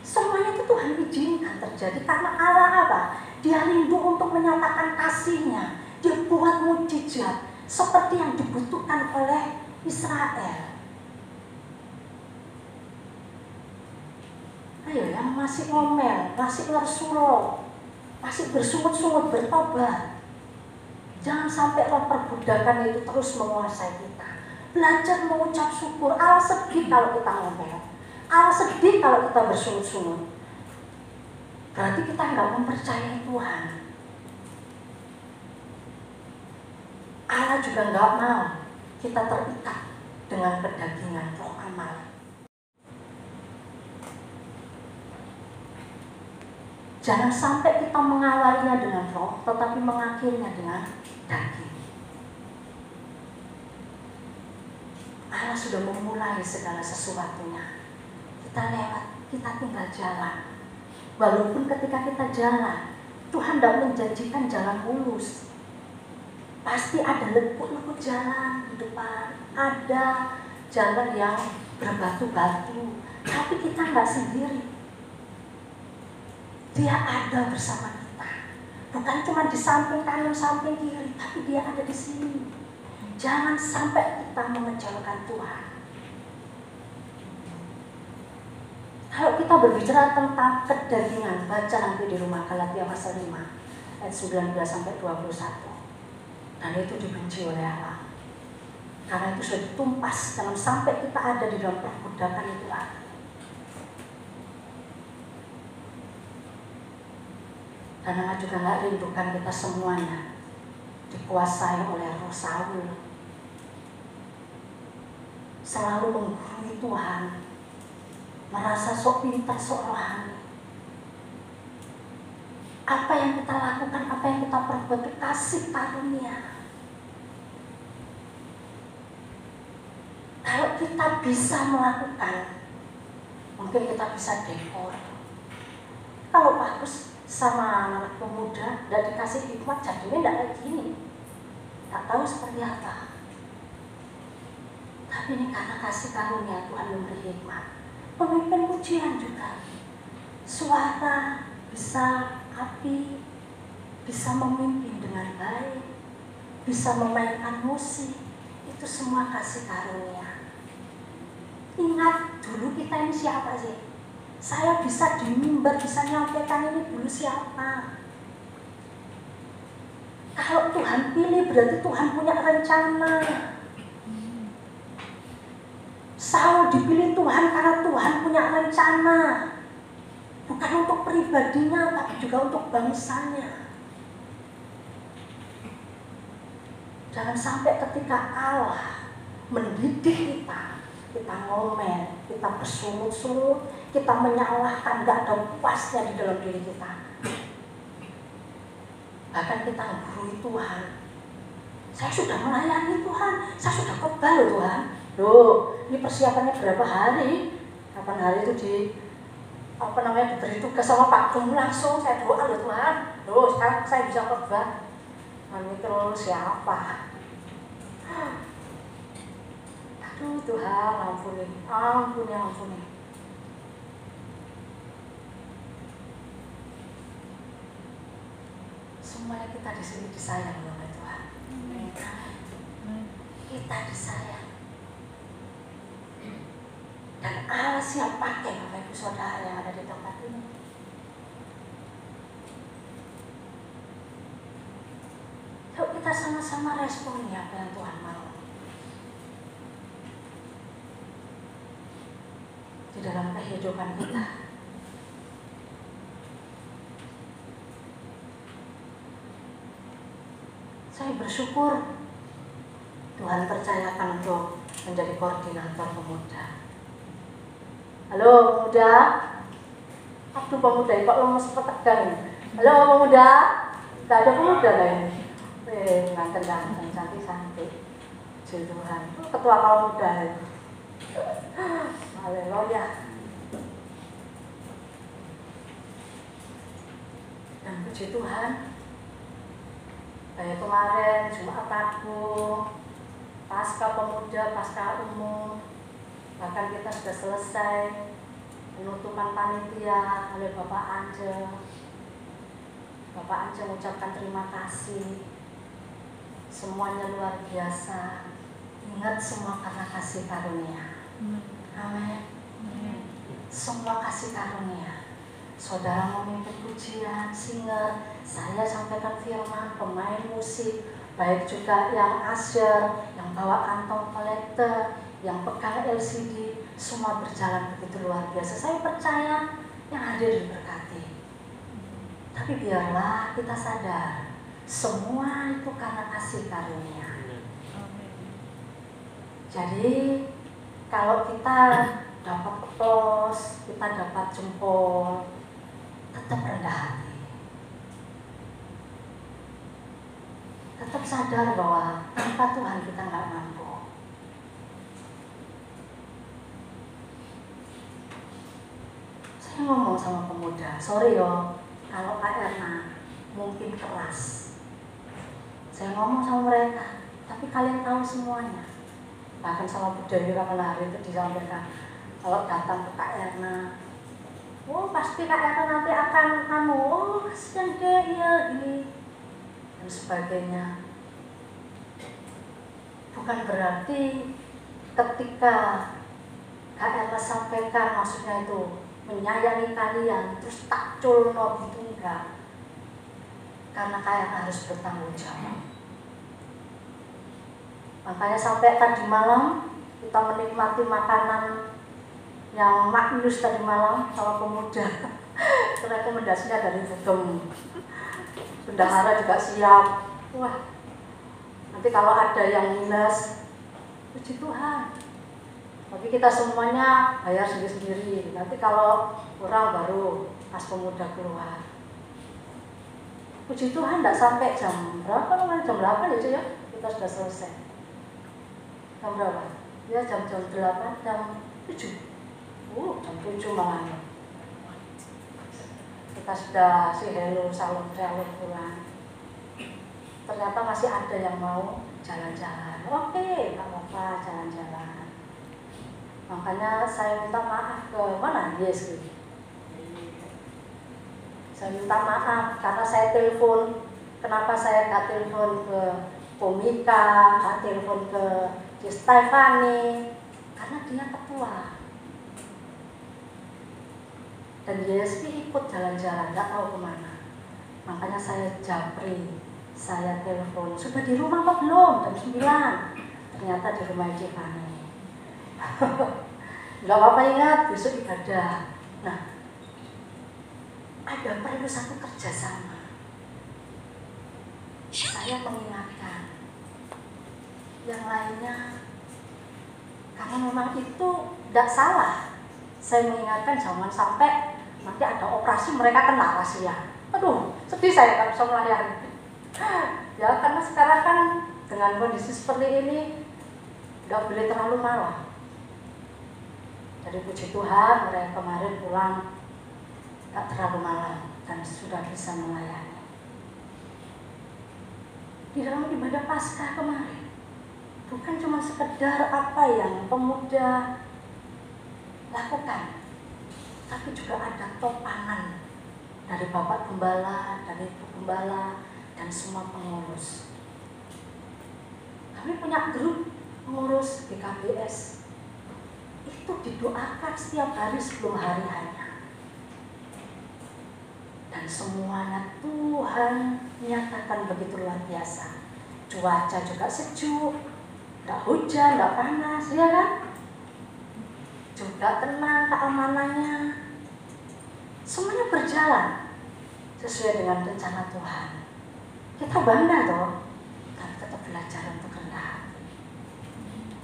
semuanya itu Tuhan izinkan terjadi karena Allah apa? Dia rindu untuk menyatakan kasih-Nya. Dia buat mukjizat seperti yang dibutuhkan oleh Israel. Ayo yang masih ngomel, masih ngersulo, masih bersungut-sungut, bertobat. Jangan sampai roh perbudakan itu terus menguasai kita. Belajar mengucap syukur. Allah sedih kalau kita ngomel, Allah sedih kalau kita bersungut-sungut. Berarti kita nggak mempercayai Tuhan. Allah juga nggak mau kita terikat dengan kedagingan roh amal. Jangan sampai kita mengawalinya dengan roh, tetapi mengakhirinya dengan daging. Allah sudah memulai segala sesuatunya. Kita lewat, kita tinggal jalan. Walaupun ketika kita jalan, Tuhan tidak menjanjikan jalan mulus. Pasti ada lekuk-lekuk jalan di depan, ada jalan yang berbatu-batu, tapi kita nggak sendiri. Dia ada bersama kita, bukan cuma di samping kanan, samping kiri, tapi Dia ada di sini. Jangan sampai kita mengecewakan Tuhan. Kalau kita berbicara tentang kedagingan, baca nanti di rumah Galatia pasal 5 ayat 19 sampai 21. Dan itu dibenci oleh Allah. Karena itu sudah ditumpas, jangan sampai kita ada di dalam perbudakan itu lagi. Dan Allah juga nggak rindukan kita semuanya dikuasai oleh roh Saul, selalu menggurui Tuhan, merasa sok pintar, sok rohani. Apa yang kita lakukan, apa yang kita perbuat, kasih karunia. Kalau kita bisa melakukan, Mungkin kita bisa dekor. Kalau bagus sama anak pemuda dan dikasih hikmat, jadinya tidak kayak gini. Tak tahu seperti apa. Tapi ini karena kasih karunia Tuhan memberi hikmat. Pemimpin pujian juga. Suara bisa api, bisa memimpin dengan baik, bisa memainkan musik. Itu semua kasih karunia. Ingat dulu kita ini siapa sih? Saya bisa di mimbar, bisa nyampaikan ini dulu siapa? Kalau Tuhan pilih berarti Tuhan punya rencana. Saul dipilih Tuhan karena Tuhan punya rencana. Bukan untuk pribadinya, tapi juga untuk bangsanya. Jangan sampai ketika Allah mendidik kita ngomel, kita bersungut-sungut, kita menyalahkan, gak ada puasnya di dalam diri kita. Bahkan kita menggurui Tuhan. Saya sudah melayani Tuhan, saya sudah khotbah loh Tuhan. Loh, ini persiapannya berapa hari? 8 hari itu diberi tugas sama Pak Gum, langsung saya doa loh Tuhan. Loh, sekarang saya bisa khotbah. Ini terus siapa? Aduh Tuhan, ampuni. Semuanya kita di sini disayang oleh Tuhan. Kita disayang. Dan Allah siap pakai Bapak Ibu Saudara yang ada di tempat ini. Yuk kita sama-sama responi apa yang Tuhan mau. Di dalam kehidupan kita. Saya bersyukur Tuhan percayakan untuk menjadi koordinator pemuda. Halo pemuda. Aduh pemuda, kok lemes tegang. Halo pemuda. Gak ada pemuda lah ini. Ganteng-ganteng, cantik-cantik. Puji Tuhan. Ketua kaum muda. Haleluya. Dan puji Tuhan. Kayak kemarin Jumat Agung, pasca pemuda, pasca umum, bahkan kita sudah selesai penutupan panitia oleh Bapak Anje. Bapak Anje mengucapkan terima kasih. Semuanya luar biasa. Ingat semua karena kasih karunia. Amin. Semua kasih karunia. Saudara memimpin pujian, singer, saya sampaikan firman, pemain musik, baik juga yang usher, yang bawa kantong kolektor, yang pegang LCD, semua berjalan begitu luar biasa. Saya percaya yang hadir diberkati. Tapi biarlah kita sadar, semua itu karena kasih karunia. Jadi kalau kita dapat aplaus, kita dapat jempol, tetap rendah hati. Tetap sadar bahwa tanpa Tuhan kita nggak mampu. Saya ngomong sama pemuda, sorry yo, kalau Kak Erna mungkin keras. Saya ngomong sama mereka, tapi kalian tahu semuanya. Bahkan sama budaya kapan hari itu disampaikan, kalau datang ke Kak Erna, oh pasti Kak Erna nanti akan oh kasihan deh ya gini dan sebagainya. Bukan berarti ketika Kak Erna sampaikan maksudnya itu menyayangi kalian terus tak culno gitu, enggak. Karena Kak Erna harus bertanggung jawab. Makanya sampai tadi malam kita menikmati makanan yang maknyus tadi malam sama pemuda. Rekomendasinya dari Bugem. Bendahara juga siap. Wah, nanti kalau ada yang minus, puji Tuhan. Tapi kita semuanya bayar sendiri-sendiri. Nanti kalau kurang baru pas pemuda keluar. Puji Tuhan tidak sampai jam berapa namanya? Jam 8 ya kita sudah selesai. Jam berapa? Ya jam 8, jam 7. Jam 7 7 malam. Kita sudah si hello, salam pulang. Ternyata masih ada yang mau jalan-jalan. Oke, nggak apa-apa jalan-jalan. Makanya saya minta maaf ke mana? Yes. Saya minta maaf karena saya telepon. Kenapa saya nggak telepon ke Komika, nggak telepon ke Stefani? Karena dia ketua. Dan YSP ikut jalan-jalan, nggak tahu kemana. Makanya saya japri, saya telepon. Sudah di rumah apa belum? Jam 9. Ternyata di rumah Stefani. Nggak apa-apa, ingat besok ibadah. Nah, ada perlu satu kerjasama. Saya mengingatkan yang lainnya, karena memang itu tidak salah. Saya mengingatkan jangan sampai nanti ada operasi mereka kena rahasia. Aduh, sedih saya nggak bisa melayani. Ya karena sekarang kan dengan kondisi seperti ini nggak boleh terlalu marah. Jadi puji Tuhan mereka kemarin pulang nggak terlalu malam dan sudah bisa melayani. Di dalam ibadah Paskah kemarin bukan cuma sekedar apa yang pemuda lakukan, tapi juga ada topangan dari Bapak Gembala, dari Ibu Gembala, dan semua pengurus. Kami punya grup pengurus GKBS. Itu didoakan setiap hari sebelum hari hanya. Dan semuanya Tuhan nyatakan begitu luar biasa. Cuaca juga sejuk, nggak hujan, nggak panas, ya kan? Juga tenang keamanannya. Semuanya berjalan sesuai dengan rencana Tuhan. Kita bangga toh, tapi tetap belajar untuk rendah hati.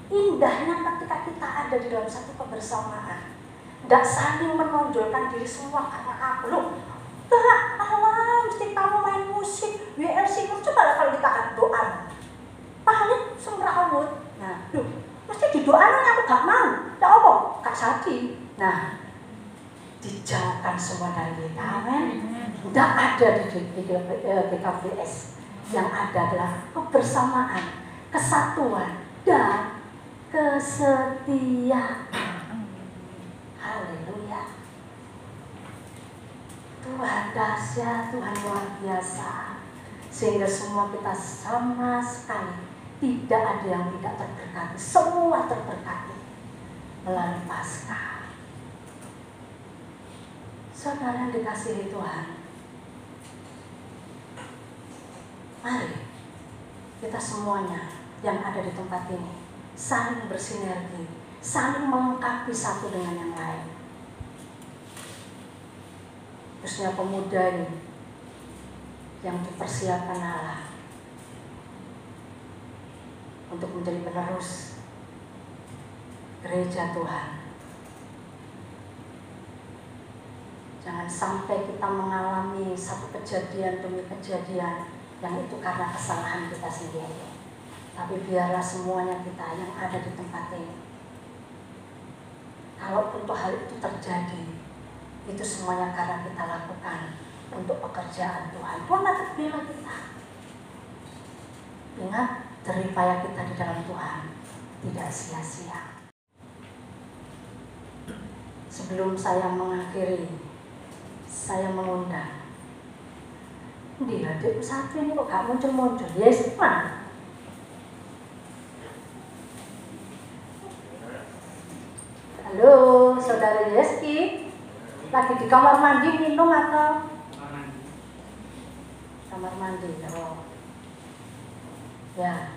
Indahnya ketika kita ada di dalam satu kebersamaan, tidak saling menonjolkan diri semua karena aku loh. Allah, mesti kamu main musik, WLC, coba kalau kita akan doa. Paling semrawut. Nah, loh, mesti didoakan aku gak mau. Tidak apa, Kak Sadi. Nah, dijauhkan semua dari kita. Amin. Tidak ada di GKBS. Yang ada adalah kebersamaan, kesatuan, dan kesetiaan. Haleluya. Tuhan dahsyat, Tuhan luar biasa. Sehingga semua kita sama sekali tidak ada yang tidak terberkati. Semua terberkati melalui Paskah. Saudara yang dikasihi Tuhan, mari kita semuanya yang ada di tempat ini saling bersinergi, saling melengkapi satu dengan yang lain. Khususnya pemuda ini yang dipersiapkan Allah untuk menjadi penerus gereja Tuhan. Jangan sampai kita mengalami satu kejadian demi kejadian yang itu karena kesalahan kita sendiri. Tapi biarlah semuanya kita yang ada di tempat ini, kalaupun hal itu terjadi, itu semuanya karena kita lakukan untuk pekerjaan Tuhan. Tuhan akan bela kita. Ingat, jeripaya kita di dalam Tuhan tidak sia-sia. Sebelum saya mengakhiri, saya mengundang. Dia adik satu ini kok gak muncul-muncul. Yes, mana? Halo, saudara Yeski. Lagi di kamar mandi minum atau? Kamar mandi, oh. Ya,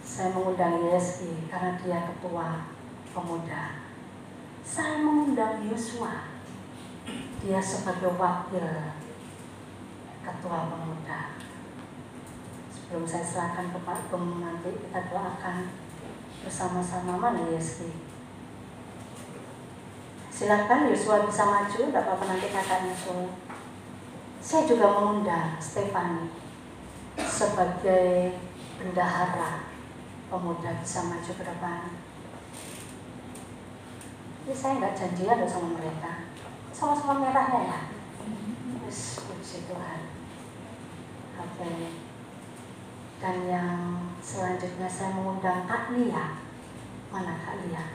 saya mengundang Yeski karena dia ketua pemuda. Saya mengundang Yosua, dia sebagai wakil ketua pemuda. Sebelum saya serahkan ke Pak Gem, nanti kita doakan bersama-sama. Mana Yeski? Silakan Yosua bisa maju, tidak apa-apa nanti kakaknya nyusul. Saya juga mengundang Stefani sebagai bendahara pemuda bisa maju ke depan. Jadi saya nggak janjian loh sama mereka. Sama-sama merahnya ya. Terus puji Tuhan. Oke. Dan yang selanjutnya saya mengundang Kak Lia. Mana Kak Lia?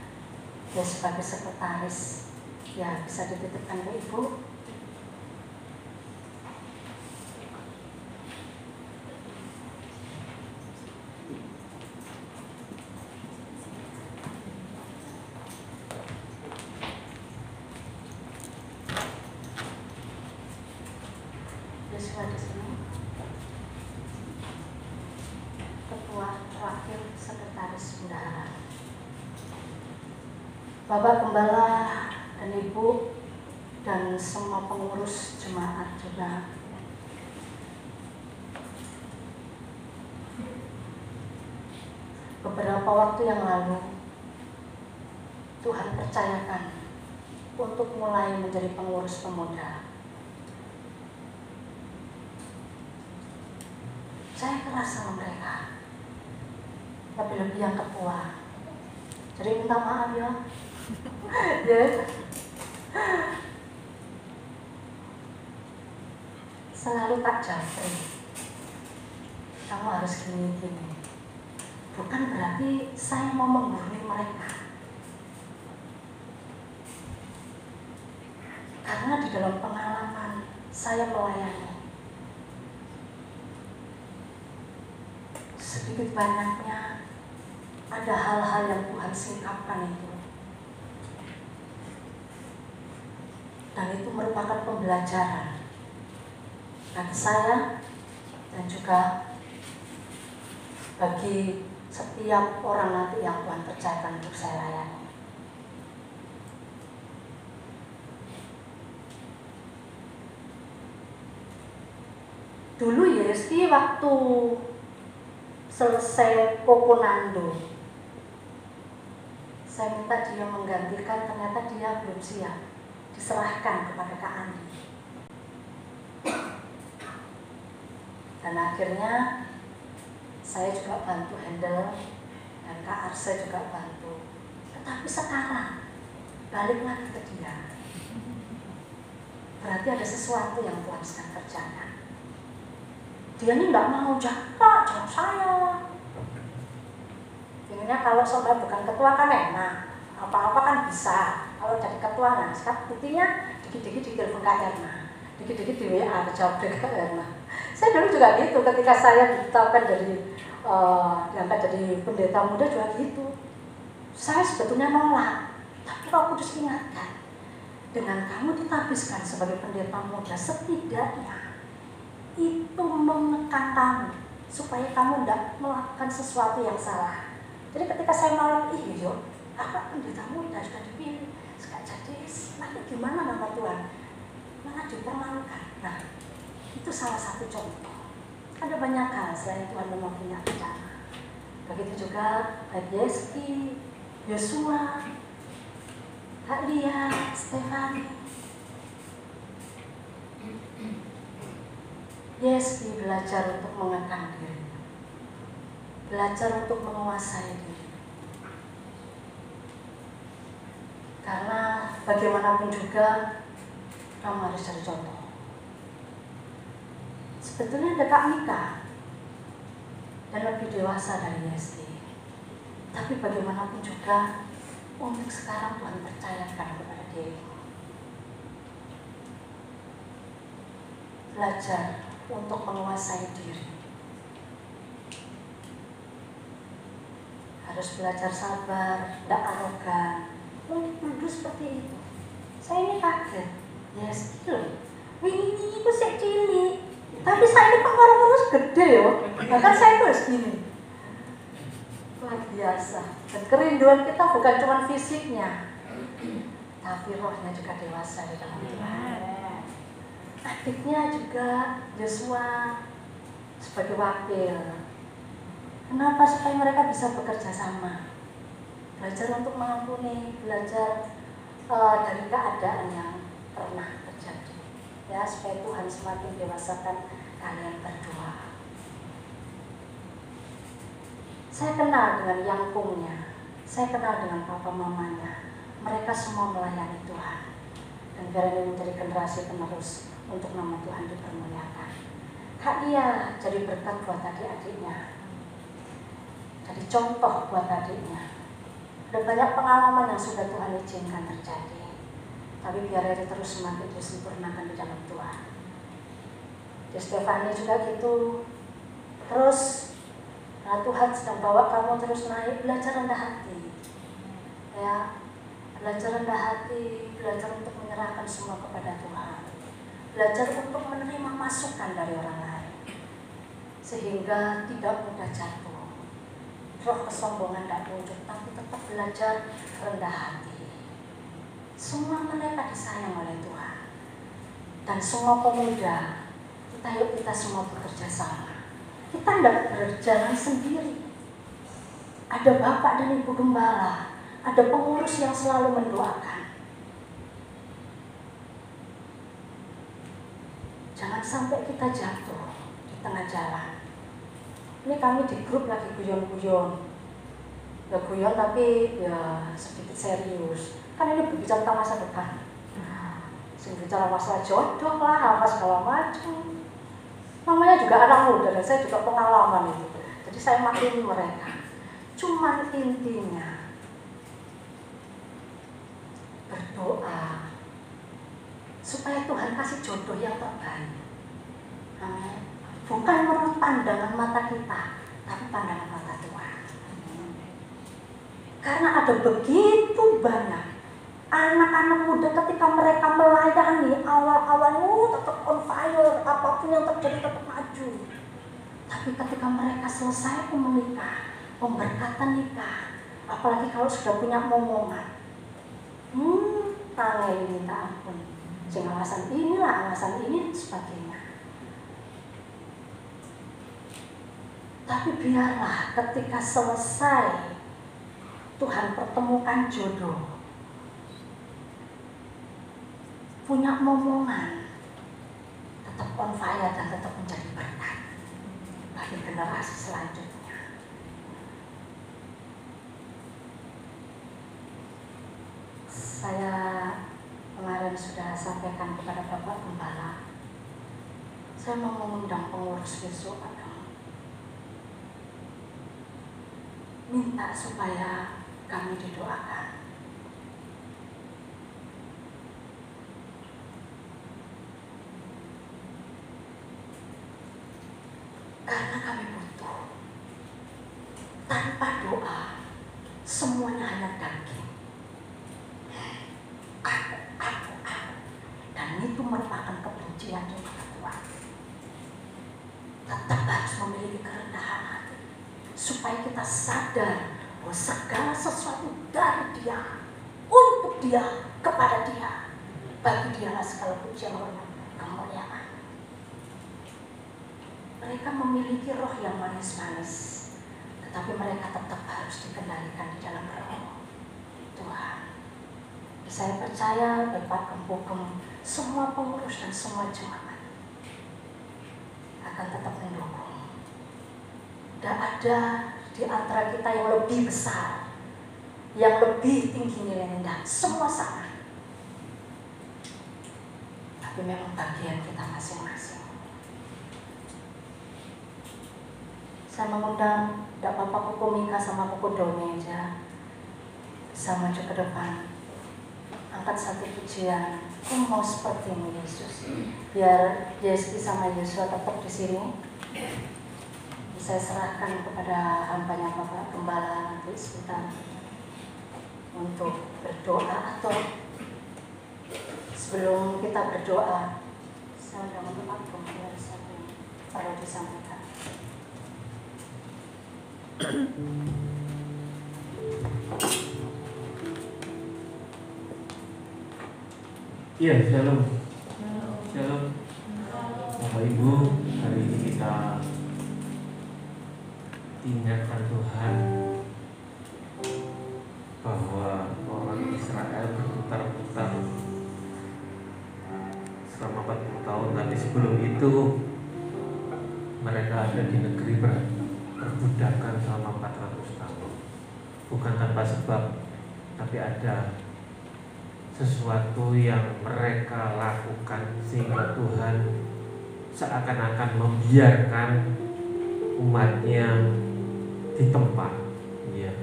Dia sebagai sekretaris. Ya, bisa dititipkan ke Ibu. Yosua di sini. Ketua Wakil Sekretaris Bendahara. Bapak Gembala dan Ibu dan semua pengurus jemaat juga. Beberapa waktu yang lalu Tuhan percayakan untuk mulai menjadi pengurus pemuda. Saya keras sama mereka, lebih-lebih yang ketua. Jadi minta maaf ya. Ya. Selalu tak japri. Kamu harus gini-gini. Bukan berarti saya mau menggurui mereka. Karena di dalam pengalaman saya melayani, sedikit banyaknya ada hal-hal yang Tuhan singkapkan itu. Dan itu merupakan pembelajaran bagi saya dan juga bagi setiap orang nanti yang Tuhan percayakan untuk saya layani. Dulu Yesti waktu selesai Kokonando, saya minta dia menggantikan, ternyata dia belum siap, diserahkan kepada Kak Andi. Dan akhirnya saya juga bantu handle dan Kak Arsa juga bantu. Tetapi sekarang balik lagi ke dia. Berarti ada sesuatu yang Tuhan sedang kerjakan. Dia ini nggak mau jangan saya. Intinya kalau saudara bukan ketua kan enak, apa-apa kan bisa. Kalau jadi ketua, nah sekarang buktinya dikit-dikit di telepon Kak Erna, dikit-dikit di WA dijawab dari Kak Erna. Saya dulu juga gitu, ketika saya ditetapkan diangkat jadi pendeta muda juga gitu. Saya sebetulnya nolak, tapi Roh Kudus ingatkan, dengan kamu ditabiskan sebagai pendeta muda, setidaknya itu mengekang kamu supaya kamu tidak melakukan sesuatu yang salah. Jadi ketika saya nolak, apa pendeta muda sudah dipilih, sudah jadi, nanti gimana nama Tuhan? Malah dipermalukan. Nah, itu salah satu contoh. Ada banyak hal selain Tuhan memang punya rencana. Begitu juga bagi Yeski, Yosua, Kak Lia, Stefani. Yeski belajar untuk mengekang diri, belajar untuk menguasai diri. Karena bagaimanapun juga kamu harus cari contoh. Sebetulnya ada Kak Mika dan lebih dewasa dari Yeski. Tapi bagaimanapun juga untuk sekarang Tuhan percayakan kepada diri. Belajar untuk menguasai diri. Harus belajar sabar, tidak arogan. Dulu seperti itu. Saya ini kaget. Yes, loh. Ini saya cilik. Tapi saya ini pengaruh gede ya. Bahkan saya itu segini. Luar biasa. Dan kerinduan kita bukan cuma fisiknya, tapi rohnya juga dewasa di dalam Tuhan. Adiknya juga Yosua sebagai wakil. Kenapa? Supaya mereka bisa bekerja sama, belajar untuk mengampuni, belajar dari keadaan yang pernah terjadi, ya, supaya Tuhan semakin dewasakan kalian berdua. Saya kenal dengan yangkungnya, saya kenal dengan papa mamanya. mereka semua melayani Tuhan. Dan biar ini menjadi generasi penerus untuk nama Tuhan dipermuliakan. Kak Ia jadi berkat buat adik-adiknya, jadi contoh buat adiknya. Ada banyak pengalaman yang sudah Tuhan izinkan terjadi, tapi biar ini terus semakin disempurnakan di dalam Tuhan. Di Stefani juga gitu. Terus nah Tuhan sedang bawa kamu terus naik, belajar rendah hati. Ya, belajar rendah hati, belajar untuk menyerahkan semua kepada Tuhan. Belajar untuk menerima masukan dari orang lain. Sehingga tidak mudah jatuh. Roh kesombongan tidak muncul, tapi tetap belajar rendah hati. Semua mereka disayang oleh Tuhan. Dan semua pemuda, yuk kita semua bekerja sama. Kita tidak berjalan sendiri. Ada Bapak dan Ibu Gembala, ada pengurus yang selalu mendoakan. Jangan sampai kita jatuh di tengah jalan. Ini kami di grup lagi guyon-guyon. Ya guyon tapi ya sedikit serius. Kan ini berbicara tentang masa depan. Bicara masalah jodoh lah, apa segala macam. Namanya juga anak muda dan saya juga pengalaman itu. Jadi saya maklumi mereka. Cuman intinya berdoa supaya Tuhan kasih jodoh yang terbaik. Amin. Bukan menurut pandangan mata kita, tapi pandangan mata Tuhan. Karena ada begitu banyak anak-anak muda ketika mereka melayani awal-awal tetap on fire, apapun yang terjadi tetap maju. Tapi ketika mereka selesai menikah, pemberkatan nikah, apalagi kalau sudah punya momongan, tangan ini minta ampun, jangan alasan inilah, alasan ini dan sebagainya. Tapi biarlah ketika selesai Tuhan pertemukan jodoh, punya momongan, tetap on fire dan tetap menjadi berkat bagi generasi selanjutnya. Saya kemarin sudah sampaikan kepada Bapak Gembala, saya mau mengundang pengurus besok minta supaya kami didoakan. Karena kami butuh. Tanpa doa, semuanya hanya daging. Aku. Dan itu merupakan kebencian kepada Tuhan. Tetap harus memiliki kerendahan hati, supaya kita sadar bahwa segala sesuatu dari Dia, untuk Dia, kepada Dia, bagi Dialah segala pujian, hormat, kemuliaan. Mereka memiliki roh yang manis-manis, tetapi mereka tetap harus dikendalikan di dalam roh Tuhan. Saya percaya Bapak Gembugem, semua pengurus dan semua jemaat akan tetap mendukung. Tidak ada di antara kita yang lebih besar, yang lebih tinggi nilainya, semua sama. Tapi memang bagian kita masing-masing. Saya mengundang Bapak Kuku Mika sama Kuku Doni aja bisa maju ke depan, angkat satu pujian. Aku mau seperti ini Yesus, biar Yesus sama Yesus tetap di sini. Saya serahkan kepada hambanya Bapak Gembala nanti sebentar untuk berdoa, atau sebelum kita berdoa saya sudah Bapak Gembala satu perlu disampaikan. Iya, shalom. Shalom. Bapak Ibu, hari ini kita ingatkan Tuhan bahwa orang Israel berputar-putar selama 40 tahun, tapi sebelum itu mereka ada di negeri perbudakan selama 400 tahun. Bukan tanpa sebab, tapi ada sesuatu yang mereka lakukan sehingga Tuhan seakan-akan membiarkan umatnya ditempa. Ya.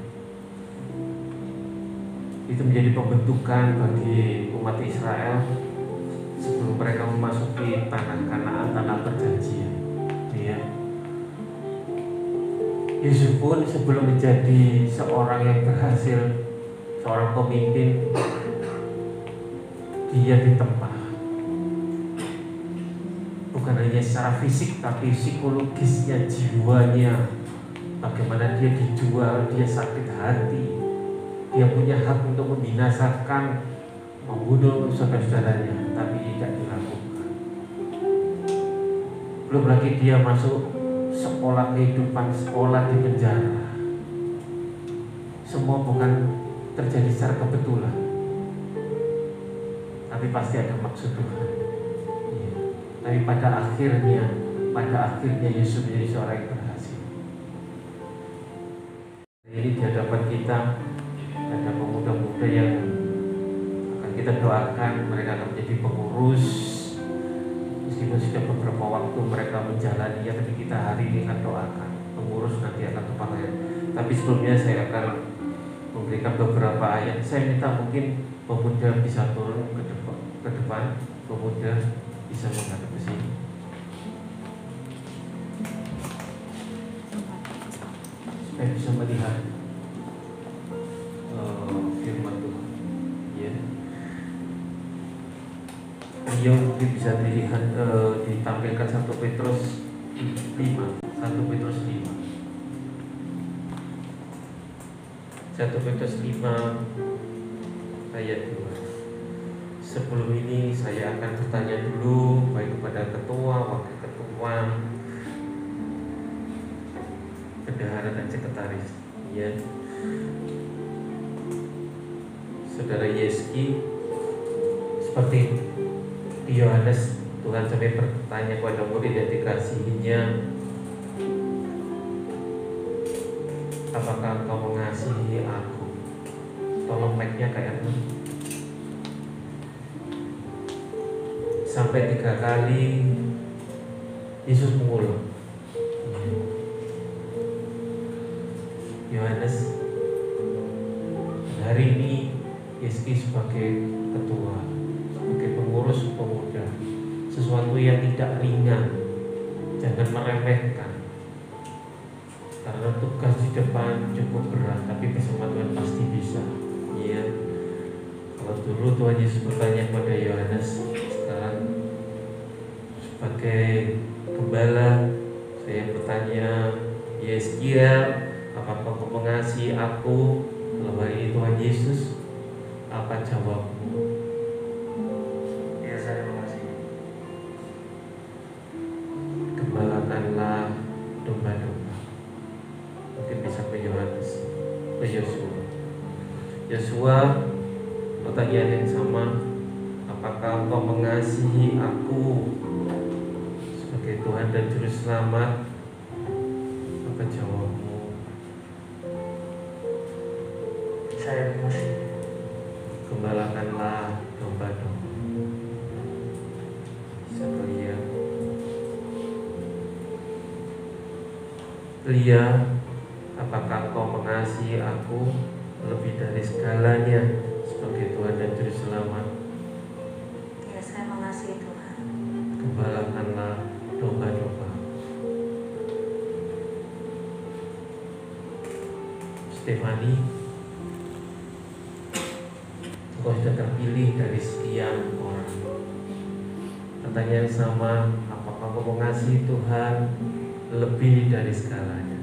Itu menjadi pembentukan bagi umat Israel sebelum mereka memasuki tanah Kanaan, tanah perjanjian. Ya. Yesus pun sebelum menjadi seorang yang berhasil, seorang pemimpin, dia ditempa. Bukan hanya secara fisik, tapi psikologisnya, jiwanya. Bagaimana dia dijual, dia sakit hati, dia punya hak untuk membinasakan, membunuh saudara-saudaranya, tapi tidak dilakukan. Belum lagi dia masuk sekolah kehidupan, sekolah di penjara. Semua bukan terjadi secara kebetulan, tapi pasti ada maksud Tuhan. Ya. Tapi pada akhirnya Yesus menjadi seorang yang berhasil. Jadi di hadapan kita ada pemuda-pemuda yang akan kita doakan, mereka akan menjadi pengurus. Meskipun sudah beberapa waktu mereka menjalaninya, tapi kita hari ini akan doakan pengurus, nanti akan terpakai. Tapi sebelumnya saya akan memberikan beberapa ayat. Saya minta mungkin pemuda bisa turun ke depan, pemuda bisa menghadap ke sini. Supaya bisa melihat firman Tuhan. Ya. Dia mungkin bisa dilihat, ditampilkan 1 Petrus 5. 1 Petrus 5 ayat 2. Sebelum ini saya akan bertanya dulu baik kepada ketua, wakil ketua, bendahara dan sekretaris. Ya. Saudara Yeski, seperti di Yohanes, Tuhan sampai bertanya kepada murid yang dikasihinya, apakah engkau mengasihi aku? Tolong mic-nya kayak apa? Sampai 3 kali Yesus mengulang. Yohanes, hari ini Yeski sebagai ketua, sebagai pengurus pemuda, sesuatu yang tidak ringan, jangan meremehkan. Karena tugas di depan cukup berat, tapi bersama Tuhan pasti bisa. Ya. Kalau dulu Tuhan Yesus bertanya kepada Yohanes, sekarang sebagai gembala saya bertanya, Yeskiel, apakah kau mengasihi aku? Kalau hari ini Tuhan Yesus, apa jawabmu? Ya, saya mengasihi. Gembalakanlah domba-domba. Mungkin bisa ke Yohanes, ke Yosua. Yosua, pertanyaan yang sama, apakah engkau mengasihi aku sebagai Tuhan dan Juru Selamat? Apa jawabmu? Saya mengasihi. Gembalakanlah domba-domba. Satu Lia. Lia, apakah kau mengasihi aku lebih dari segalanya sebagai Tuhan dan Juru Selamat? Ya, saya mengasihi Tuhan. Gembalakanlah domba-domba. Stefani, engkau sudah terpilih dari sekian orang. Pertanyaan sama, apakah kau mengasihi Tuhan lebih dari segalanya?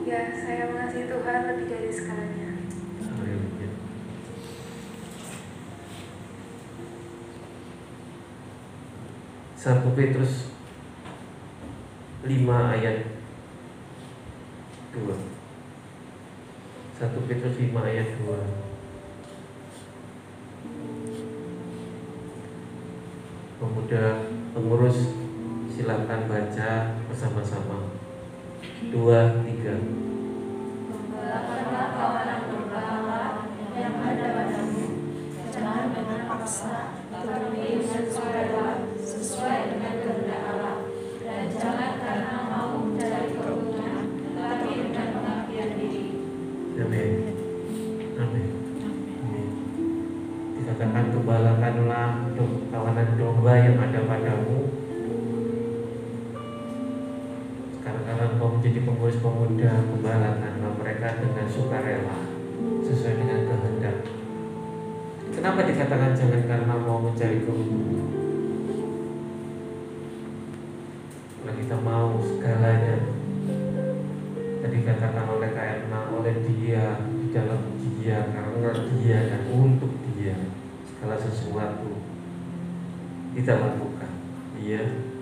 Ya, saya mengasihi Tuhan lebih dari segalanya. Haleluya. Satu Petrus 5 ayat 2. 1 Petrus 5 ayat 2. Pemuda pengurus, silakan baca bersama-sama. 2, 3. Gembalakanlah kawanan domba Allah yang ada padamu, jangan tetapi bersabarlah sesuai dengan kehendak Allah, dan jangan karena mau mencari keuntungan, tetapi dengan pengabdian diri. Amin. Amin. Amin. Dikatakan gembalakanlah kawanan domba yang ada padamu. Karena engkau menjadi pengurus pemuda, gembalakanlah mereka dengan sukarela sesuai dengan kehendak. Kenapa dikatakan jangan karena mau mencari keuntungan? Kalau kita mau segalanya, tadi katakan oleh KM, oleh dia, di dalam dia, karena dia dan untuk dia, segala sesuatu kita lakukan. Iya.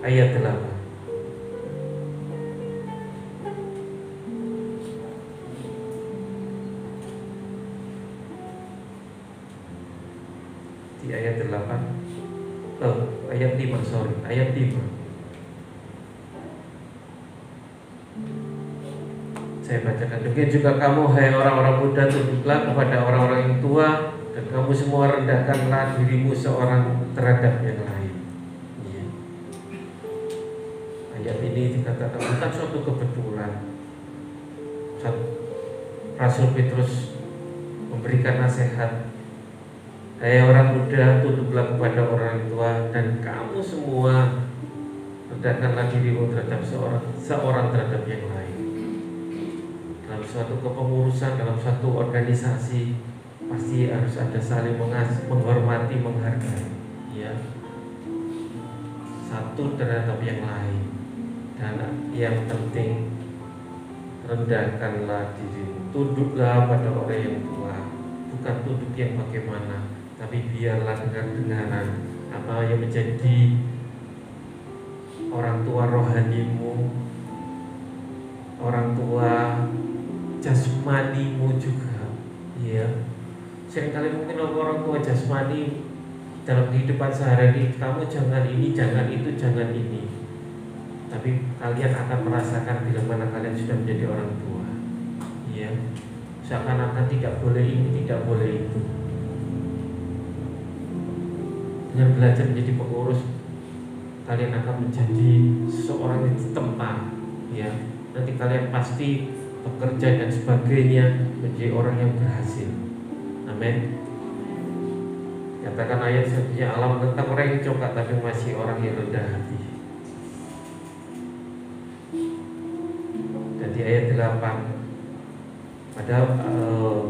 Ayat 8. Di ayat 8. Ayat 5, sorry. Ayat 5. Saya bacakan. Demikian juga kamu, hai orang-orang muda, tunduklah kepada orang-orang yang tua, dan kamu semua rendahkanlah dirimu seorang terhadap yang lain. Iya. Ayat ini dikatakan bukan suatu kebetulan. Rasul Petrus memberikan nasihat, hai orang muda, tunduklah kepada orang tua, dan kamu semua rendahkanlah dirimu terhadap seorang terhadap yang lain. Dalam suatu kepengurusan, dalam suatu organisasi, pasti harus ada saling menghormati, menghargai, ya. Satu terhadap yang lain. Dan yang penting, rendahkanlah dirimu, tunduklah pada orang yang tua. Bukan tunduk yang bagaimana, tapi biarlah dengar-dengaran apa yang menjadi orang tua rohanimu, orang tua jasmanimu juga, ya. Seringkali mungkin orang tua jasmani dalam kehidupan sehari-hari, kamu jangan ini, jangan itu, jangan ini. Tapi kalian akan merasakan bila mana kalian sudah menjadi orang tua, ya. Seakan-akan tidak boleh ini, tidak boleh itu. Dengan belajar menjadi pengurus, kalian akan menjadi seorang yang ditempa, ya. Nanti kalian pasti bekerja dan sebagainya, menjadi orang yang berhasil. Amin. Katakan ayat selanjutnya, Allah tentang orang yang congkak tapi masih orang yang rendah hati. Jadi ayat 8. Padahal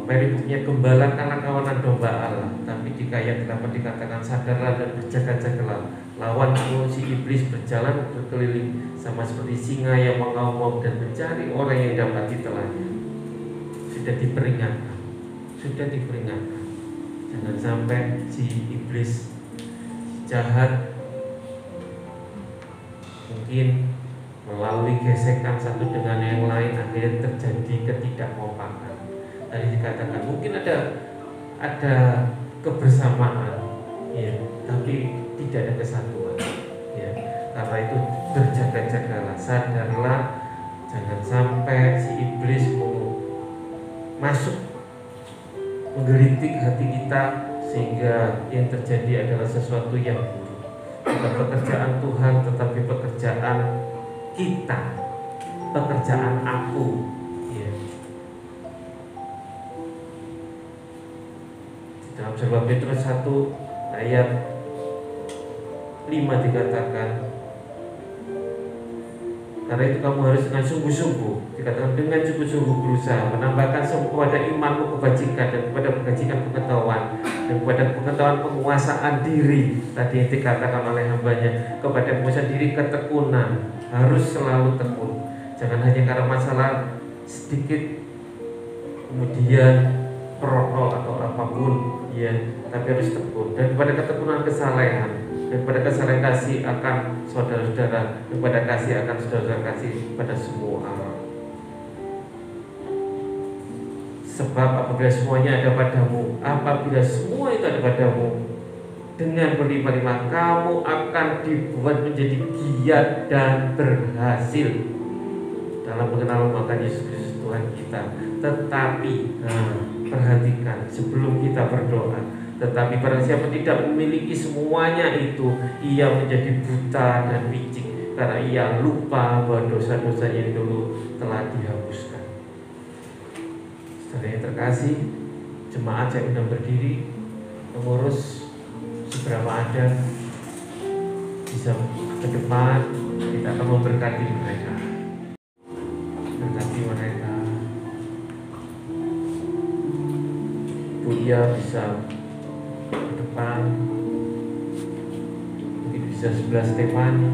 perikopnya gembalakanlah kawanan domba Allah. Tapi di ayat 8 dikatakan sadarlah dan berjaga-jagalah, lawan si iblis berjalan berkeliling sama seperti singa yang mengaum-ngaum dan mencari orang yang dapat ditelannya. Sudah diperingatkan, jangan sampai si iblis jahat mungkin melalui gesekan satu dengan yang lain akhirnya terjadi ketidakkompakan. Tadi dikatakan mungkin ada kebersamaan, ya, tapi tidak ada kesatuan, ya. Karena itu berjaga-jagalah, sadarlah, jangan sampai si iblis mau masuk menggelitik hati kita sehingga yang terjadi adalah sesuatu yang buruk. Bukan pekerjaan Tuhan, tetapi pekerjaan kita, pekerjaan aku, ya. Dalam 1 Petrus 1 ayat 5 dikatakan, karena itu kamu harus dengan sungguh-sungguh, dikatakan dengan sungguh-sungguh berusaha menambahkan kepada imanmu kebajikan dan kepada kebajikan pengetahuan dan kepada pengetahuan penguasaan diri. Tadi yang dikatakan oleh hambanya, kepada penguasaan diri ketekunan. Harus selalu tekun. Jangan hanya karena masalah sedikit kemudian protokol atau apapun, ya, tapi harus tekun. Dan kepada ketekunan kesalehan, dan kepada kesalehan kasih akan saudara-saudara, dan kepada kasih akan saudara kasih pada semua orang. Sebab apabila semuanya ada padamu, apabila semua itu ada padamu, dengan berlimpah-limpah kamu akan dibuat menjadi giat dan berhasil dalam mengenal makan Yesus Kristus Tuhan kita. Tetapi perhatikan sebelum kita berdoa, tetapi barang siapa tidak memiliki semuanya itu, ia menjadi buta dan picik karena ia lupa bahwa dosa-dosanya dulu telah dihapuskan. Saudara yang terkasih, jemaat saya undang berdiri, pengurus seberapa ada bisa ke depan, kita akan memberkati mereka. Berkati mereka. Bu Ia bisa ke depan, mungkin bisa sebelah Stefani.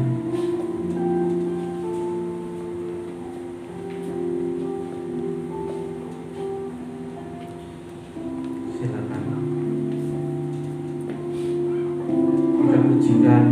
Silakan. Kita pujikan.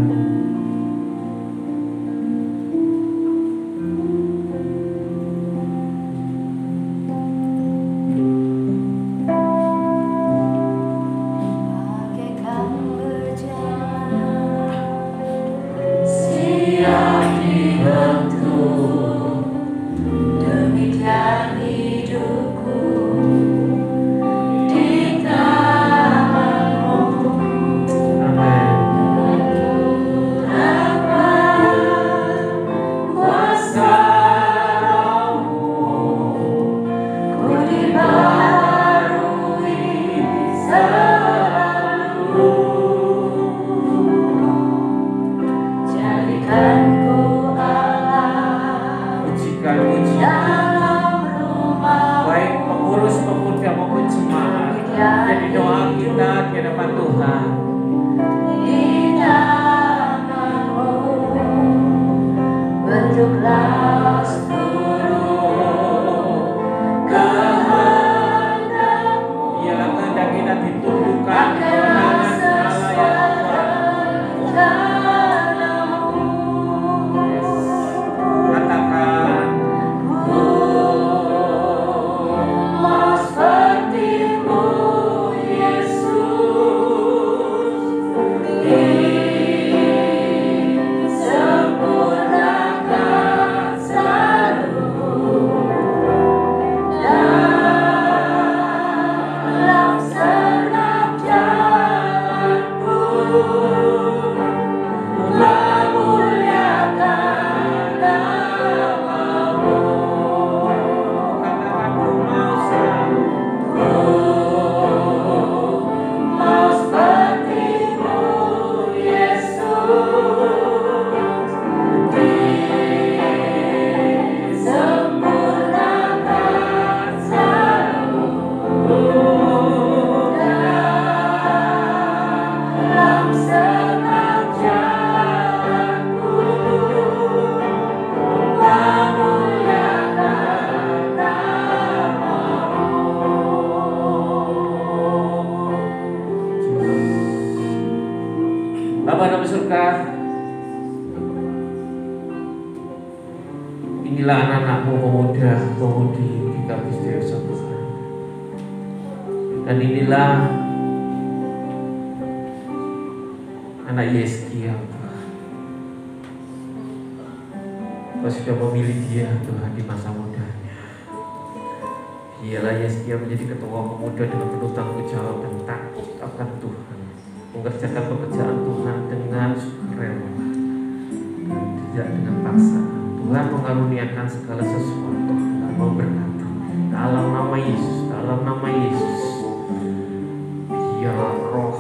Inilah anak-anakmu pemuda, pemudi di Kapis Dewasa Tuhan. Dan inilah anak Yeskia Tuhan. Kau sudah memilih dia Tuhan di masa mudanya. Ialah Yeskia menjadi ketua pemuda dengan penuh tanggung jawab dan takut akan Tuhan, mengerjakan pekerjaan Tuhan dengan sukarela dan tidak dengan paksaan. Tuhan mengaruniakan segala sesuatu, Tuhan memberkati dalam nama Yesus, dalam nama Yesus. Biarlah roh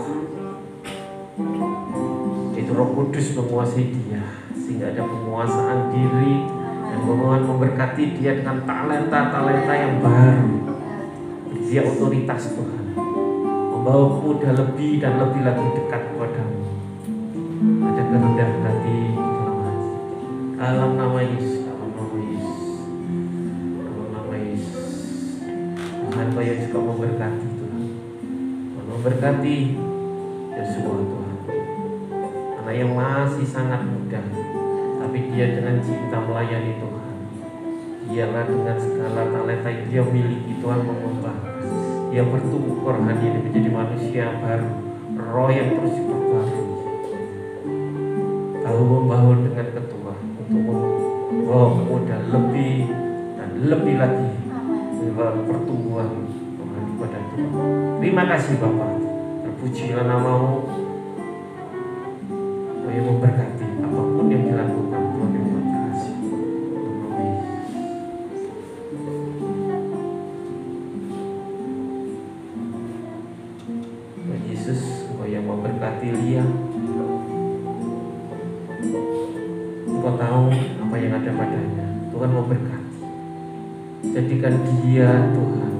itu Roh Kudus menguasai dia, sehingga ada penguasaan diri dan Tuhan memberkati dia dengan talenta-talenta yang baru. Dia otoritas Tuhan, membawa pemuda lebih dan lebih lagi dekat kepadamu. Ada kerendahan hati dalam nama Yesus, dalam nama Yesus, dalam nama Yesus. Tuhan Kau yang juga memberkati Tuhan, memberkati Yosua Tuhan, anak yang masih sangat muda, tapi dia dengan cinta melayani Tuhan. Dialah dengan segala talenta yang dia miliki, Tuhan mengubah. Dia bertumbuh rohani ini menjadi manusia baru, roh yang terus diperbarui. Tahu membangun dengan ketua untuk membawa pemuda lebih dan lebih lagi juga pertumbuhan Tuhan kepada Tuhan. Terima kasih Bapa, terpujilah nama-Mu yang memberkati apapun yang dilakukan. Tuhan yang berkasih. Tuhan Yesus, Engkau yang memberkati Lia. Engkau tahu apa yang ada padanya. Tuhan memberkati. Jadikan dia Tuhan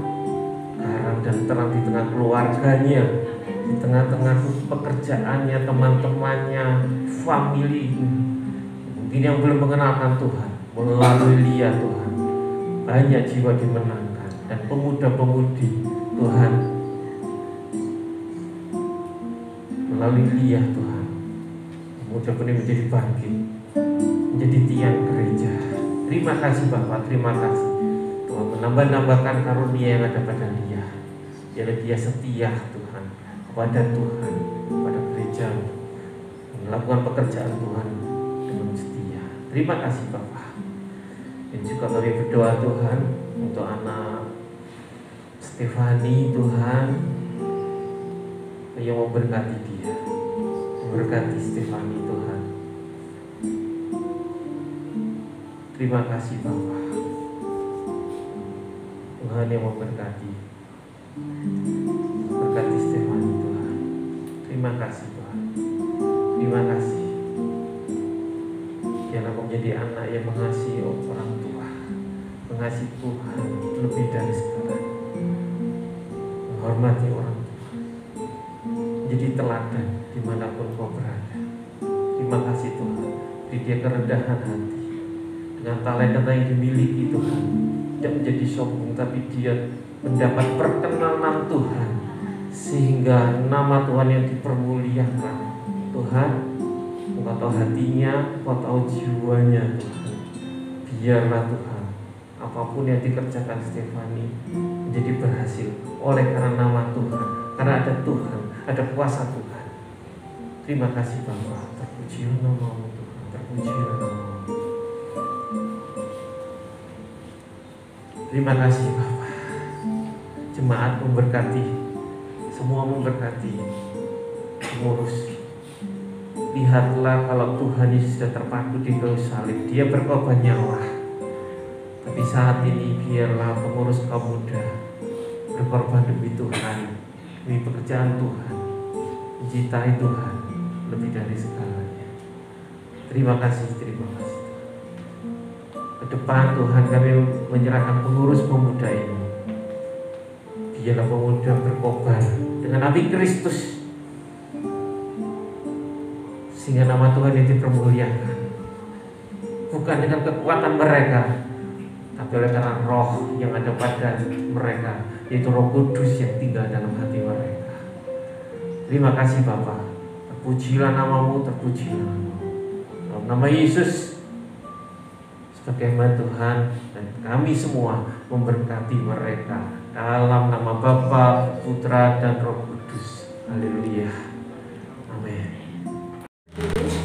terang dan terang di tengah keluarganya, di tengah-tengah pekerjaannya, teman-temannya, family mungkin yang belum mengenalkan Tuhan. Melalui Lia Tuhan, banyak jiwa dimenangkan, dan pemuda-pemudi Tuhan melalui Lia Tuhan, pemuda-pemudi menjadi bangkit, menjadi tiang gereja. Terima kasih Bapak, terima kasih Tuhan menambah-nambahkan karunia yang ada pada Lia. Biarlah dia setia Tuhan kepada Tuhan, kepada gereja, melakukan pekerjaan Tuhan dengan setia. Terima kasih Bapak. Dan juga kami berdoa Tuhan untuk anak Stefani Tuhan, yang memberkati dia, memberkati Stefani Tuhan. Terima kasih Bapak, Tuhan yang memberkati, berkati Stefani Tuhan. Terima kasih Tuhan, terima kasih. Biarlah menjadi anak yang mengasihi orang tua, mengasihi Tuhan lebih dari sekarang, menghormati orang tua, menjadi teladan dimanapun kau berada. Terima kasih Tuhan, beri dia kerendahan hati dengan talenta yang dimiliki Tuhan. Tidak menjadi sombong, tapi dia mendapat perkenanan Tuhan, sehingga nama Tuhan yang dipermuliakan. Tuhan, Engkau tahu hatinya, Engkau tahu jiwanya Tuhan. Biarlah Tuhan, apapun yang dikerjakan Stefani menjadi berhasil oleh karena nama Tuhan, karena ada Tuhan, ada kuasa Tuhan. Terima kasih Bapa, terpujilah nama-Mu Tuhan, terpujilah nama-Mu. Terima kasih Bapa. Jemaat memberkati, semua memberkati, pengurus. Lihatlah kalau Tuhan Yesus sudah terpaku di kayu salib, dia berkorban nyawa. Tapi saat ini biarlah pengurus kaum muda berkorban demi Tuhan, demi pekerjaan Tuhan, mencintai Tuhan lebih dari segalanya. Terima kasih, terima kasih. Ke depan Tuhan kami menyerahkan pengurus pemuda ini. Biarlah pemuda berkobar dengan api Kristus, sehingga nama Tuhan itu dipermuliakan. Bukan dengan kekuatan mereka, tapi oleh karena roh yang ada pada mereka, yaitu Roh Kudus yang tinggal dalam hati mereka. Terima kasih Bapa. Terpujilah nama-Mu, terpujilah nama-Mu. Dalam nama Yesus, sebagai hamba Tuhan, dan kami semua memberkati mereka dalam nama Bapa, Putra, dan Roh Kudus. Haleluya. Amin. Yesus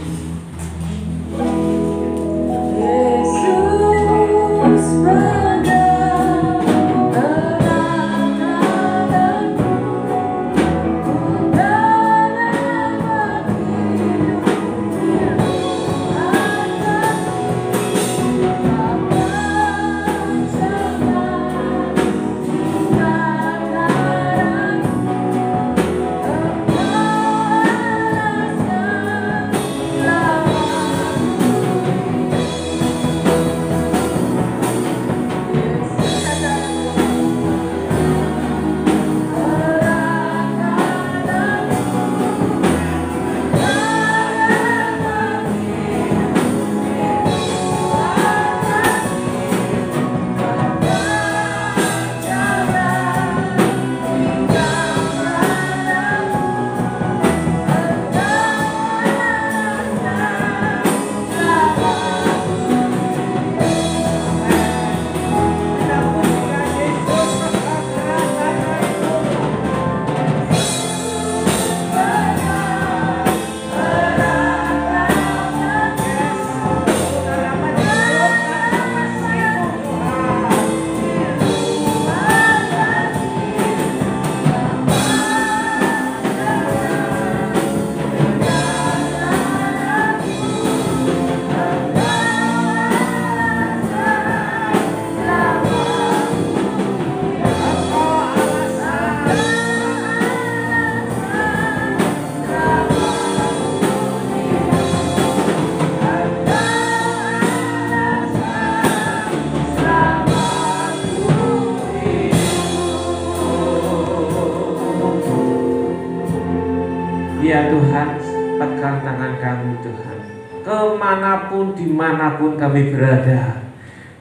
Ya Tuhan, pegang tangan kami Tuhan. Kemanapun, dimanapun kami berada,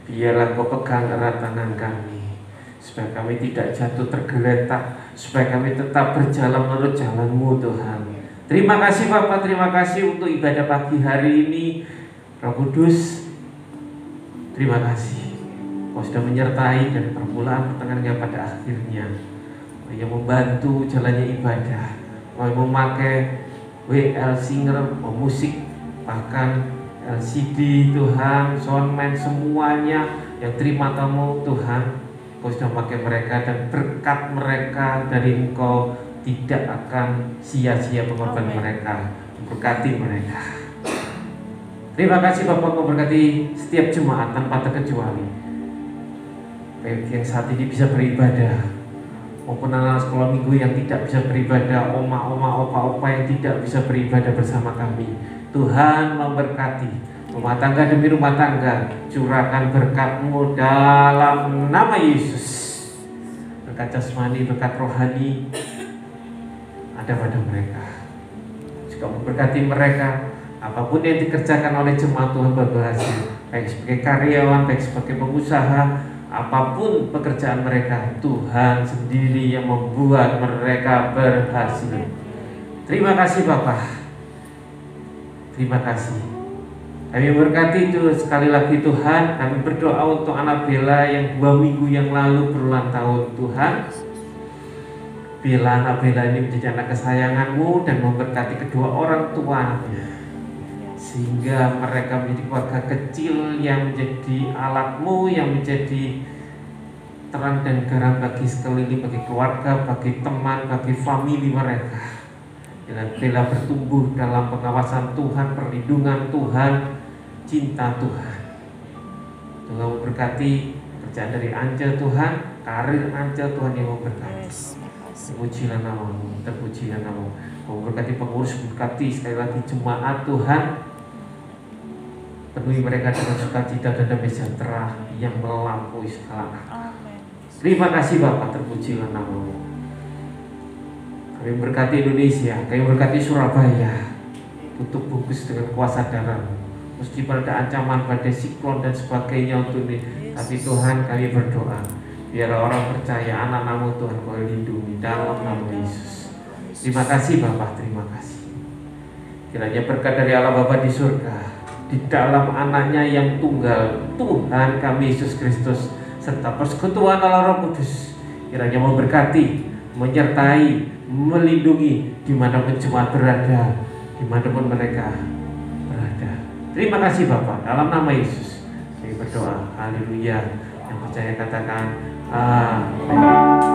biarlah Kau pegang erat tangan kami, supaya kami tidak jatuh tergeletak, supaya kami tetap berjalan menurut jalan-Mu Tuhan. Terima kasih Bapak, terima kasih untuk ibadah pagi hari ini. Roh Kudus, terima kasih Kau sudah menyertai dari permulaan, pertengahan, pada akhirnya. Kau yang membantu jalannya ibadah, Kau yang memakai WL Singer, musik, bahkan LCD Tuhan, soundman, semuanya yang terima tamu Tuhan. Kau sudah memakai mereka dan berkat mereka dari Engkau tidak akan sia-sia pengorbanan mereka. Berkati mereka. Terima kasih Bapak, memberkati setiap jemaat tanpa terkecuali, baik yang saat ini bisa beribadah maupun anak sekolah minggu yang tidak bisa beribadah, oma-oma, opa-opa yang tidak bisa beribadah bersama kami. Tuhan memberkati rumah tangga demi rumah tangga. Curahkan berkat-Mu dalam nama Yesus. Berkat jasmani, berkat rohani ada pada mereka. Juga memberkati mereka, apapun yang dikerjakan oleh jemaat Tuhan berhasil, baik sebagai karyawan, baik sebagai pengusaha, apapun pekerjaan mereka, Tuhan sendiri yang membuat mereka berhasil. Terima kasih Bapak, terima kasih. Kami berkati itu sekali lagi Tuhan. Kami berdoa untuk anak Bella yang 2 minggu yang lalu berulang tahun Tuhan. Bila anak Bella ini menjadi anak kesayangan-Mu dan memberkati kedua orang tuanya, sehingga mereka menjadi keluarga kecil yang menjadi alat-Mu, yang menjadi terang dan garam bagi sekeliling, bagi keluarga, bagi teman, bagi famili mereka. Dengan Bella bertumbuh dalam pengawasan Tuhan, perlindungan Tuhan, cinta Tuhan. Tuhan memberkati pekerjaan dari Angel Tuhan, karir Angel Tuhan yang memberkati. Terpujilah nama-Mu, terpujilah nama-Mu. Memberkati pengurus, berkati sekali lagi jemaat Tuhan. Penuhi mereka dengan sukacita dan damai sejahtera yang melampaui segala akal. Terima kasih Bapak, terpujilah nama-Mu. Kami berkati Indonesia, kami berkati Surabaya, tutup bungkus dengan kuasa darah-Mu. Meskipun ada ancaman badai, siklon dan sebagainya untuk ini, tapi Tuhan kami berdoa, biarlah orang percaya anak-Mu Tuhan Kau lindungi dalam nama Yesus. Terima kasih Bapak, terima kasih. Kiranya berkat dari Allah Bapa di surga, di dalam anaknya yang tunggal, Tuhan kami Yesus Kristus, serta persekutuan Allah Roh Kudus, kiranya memberkati, menyertai, melindungi dimanapun jemaat berada, dimanapun mereka berada. Terima kasih Bapak, dalam nama Yesus kami berdoa, haleluya. Yang percaya katakan amin.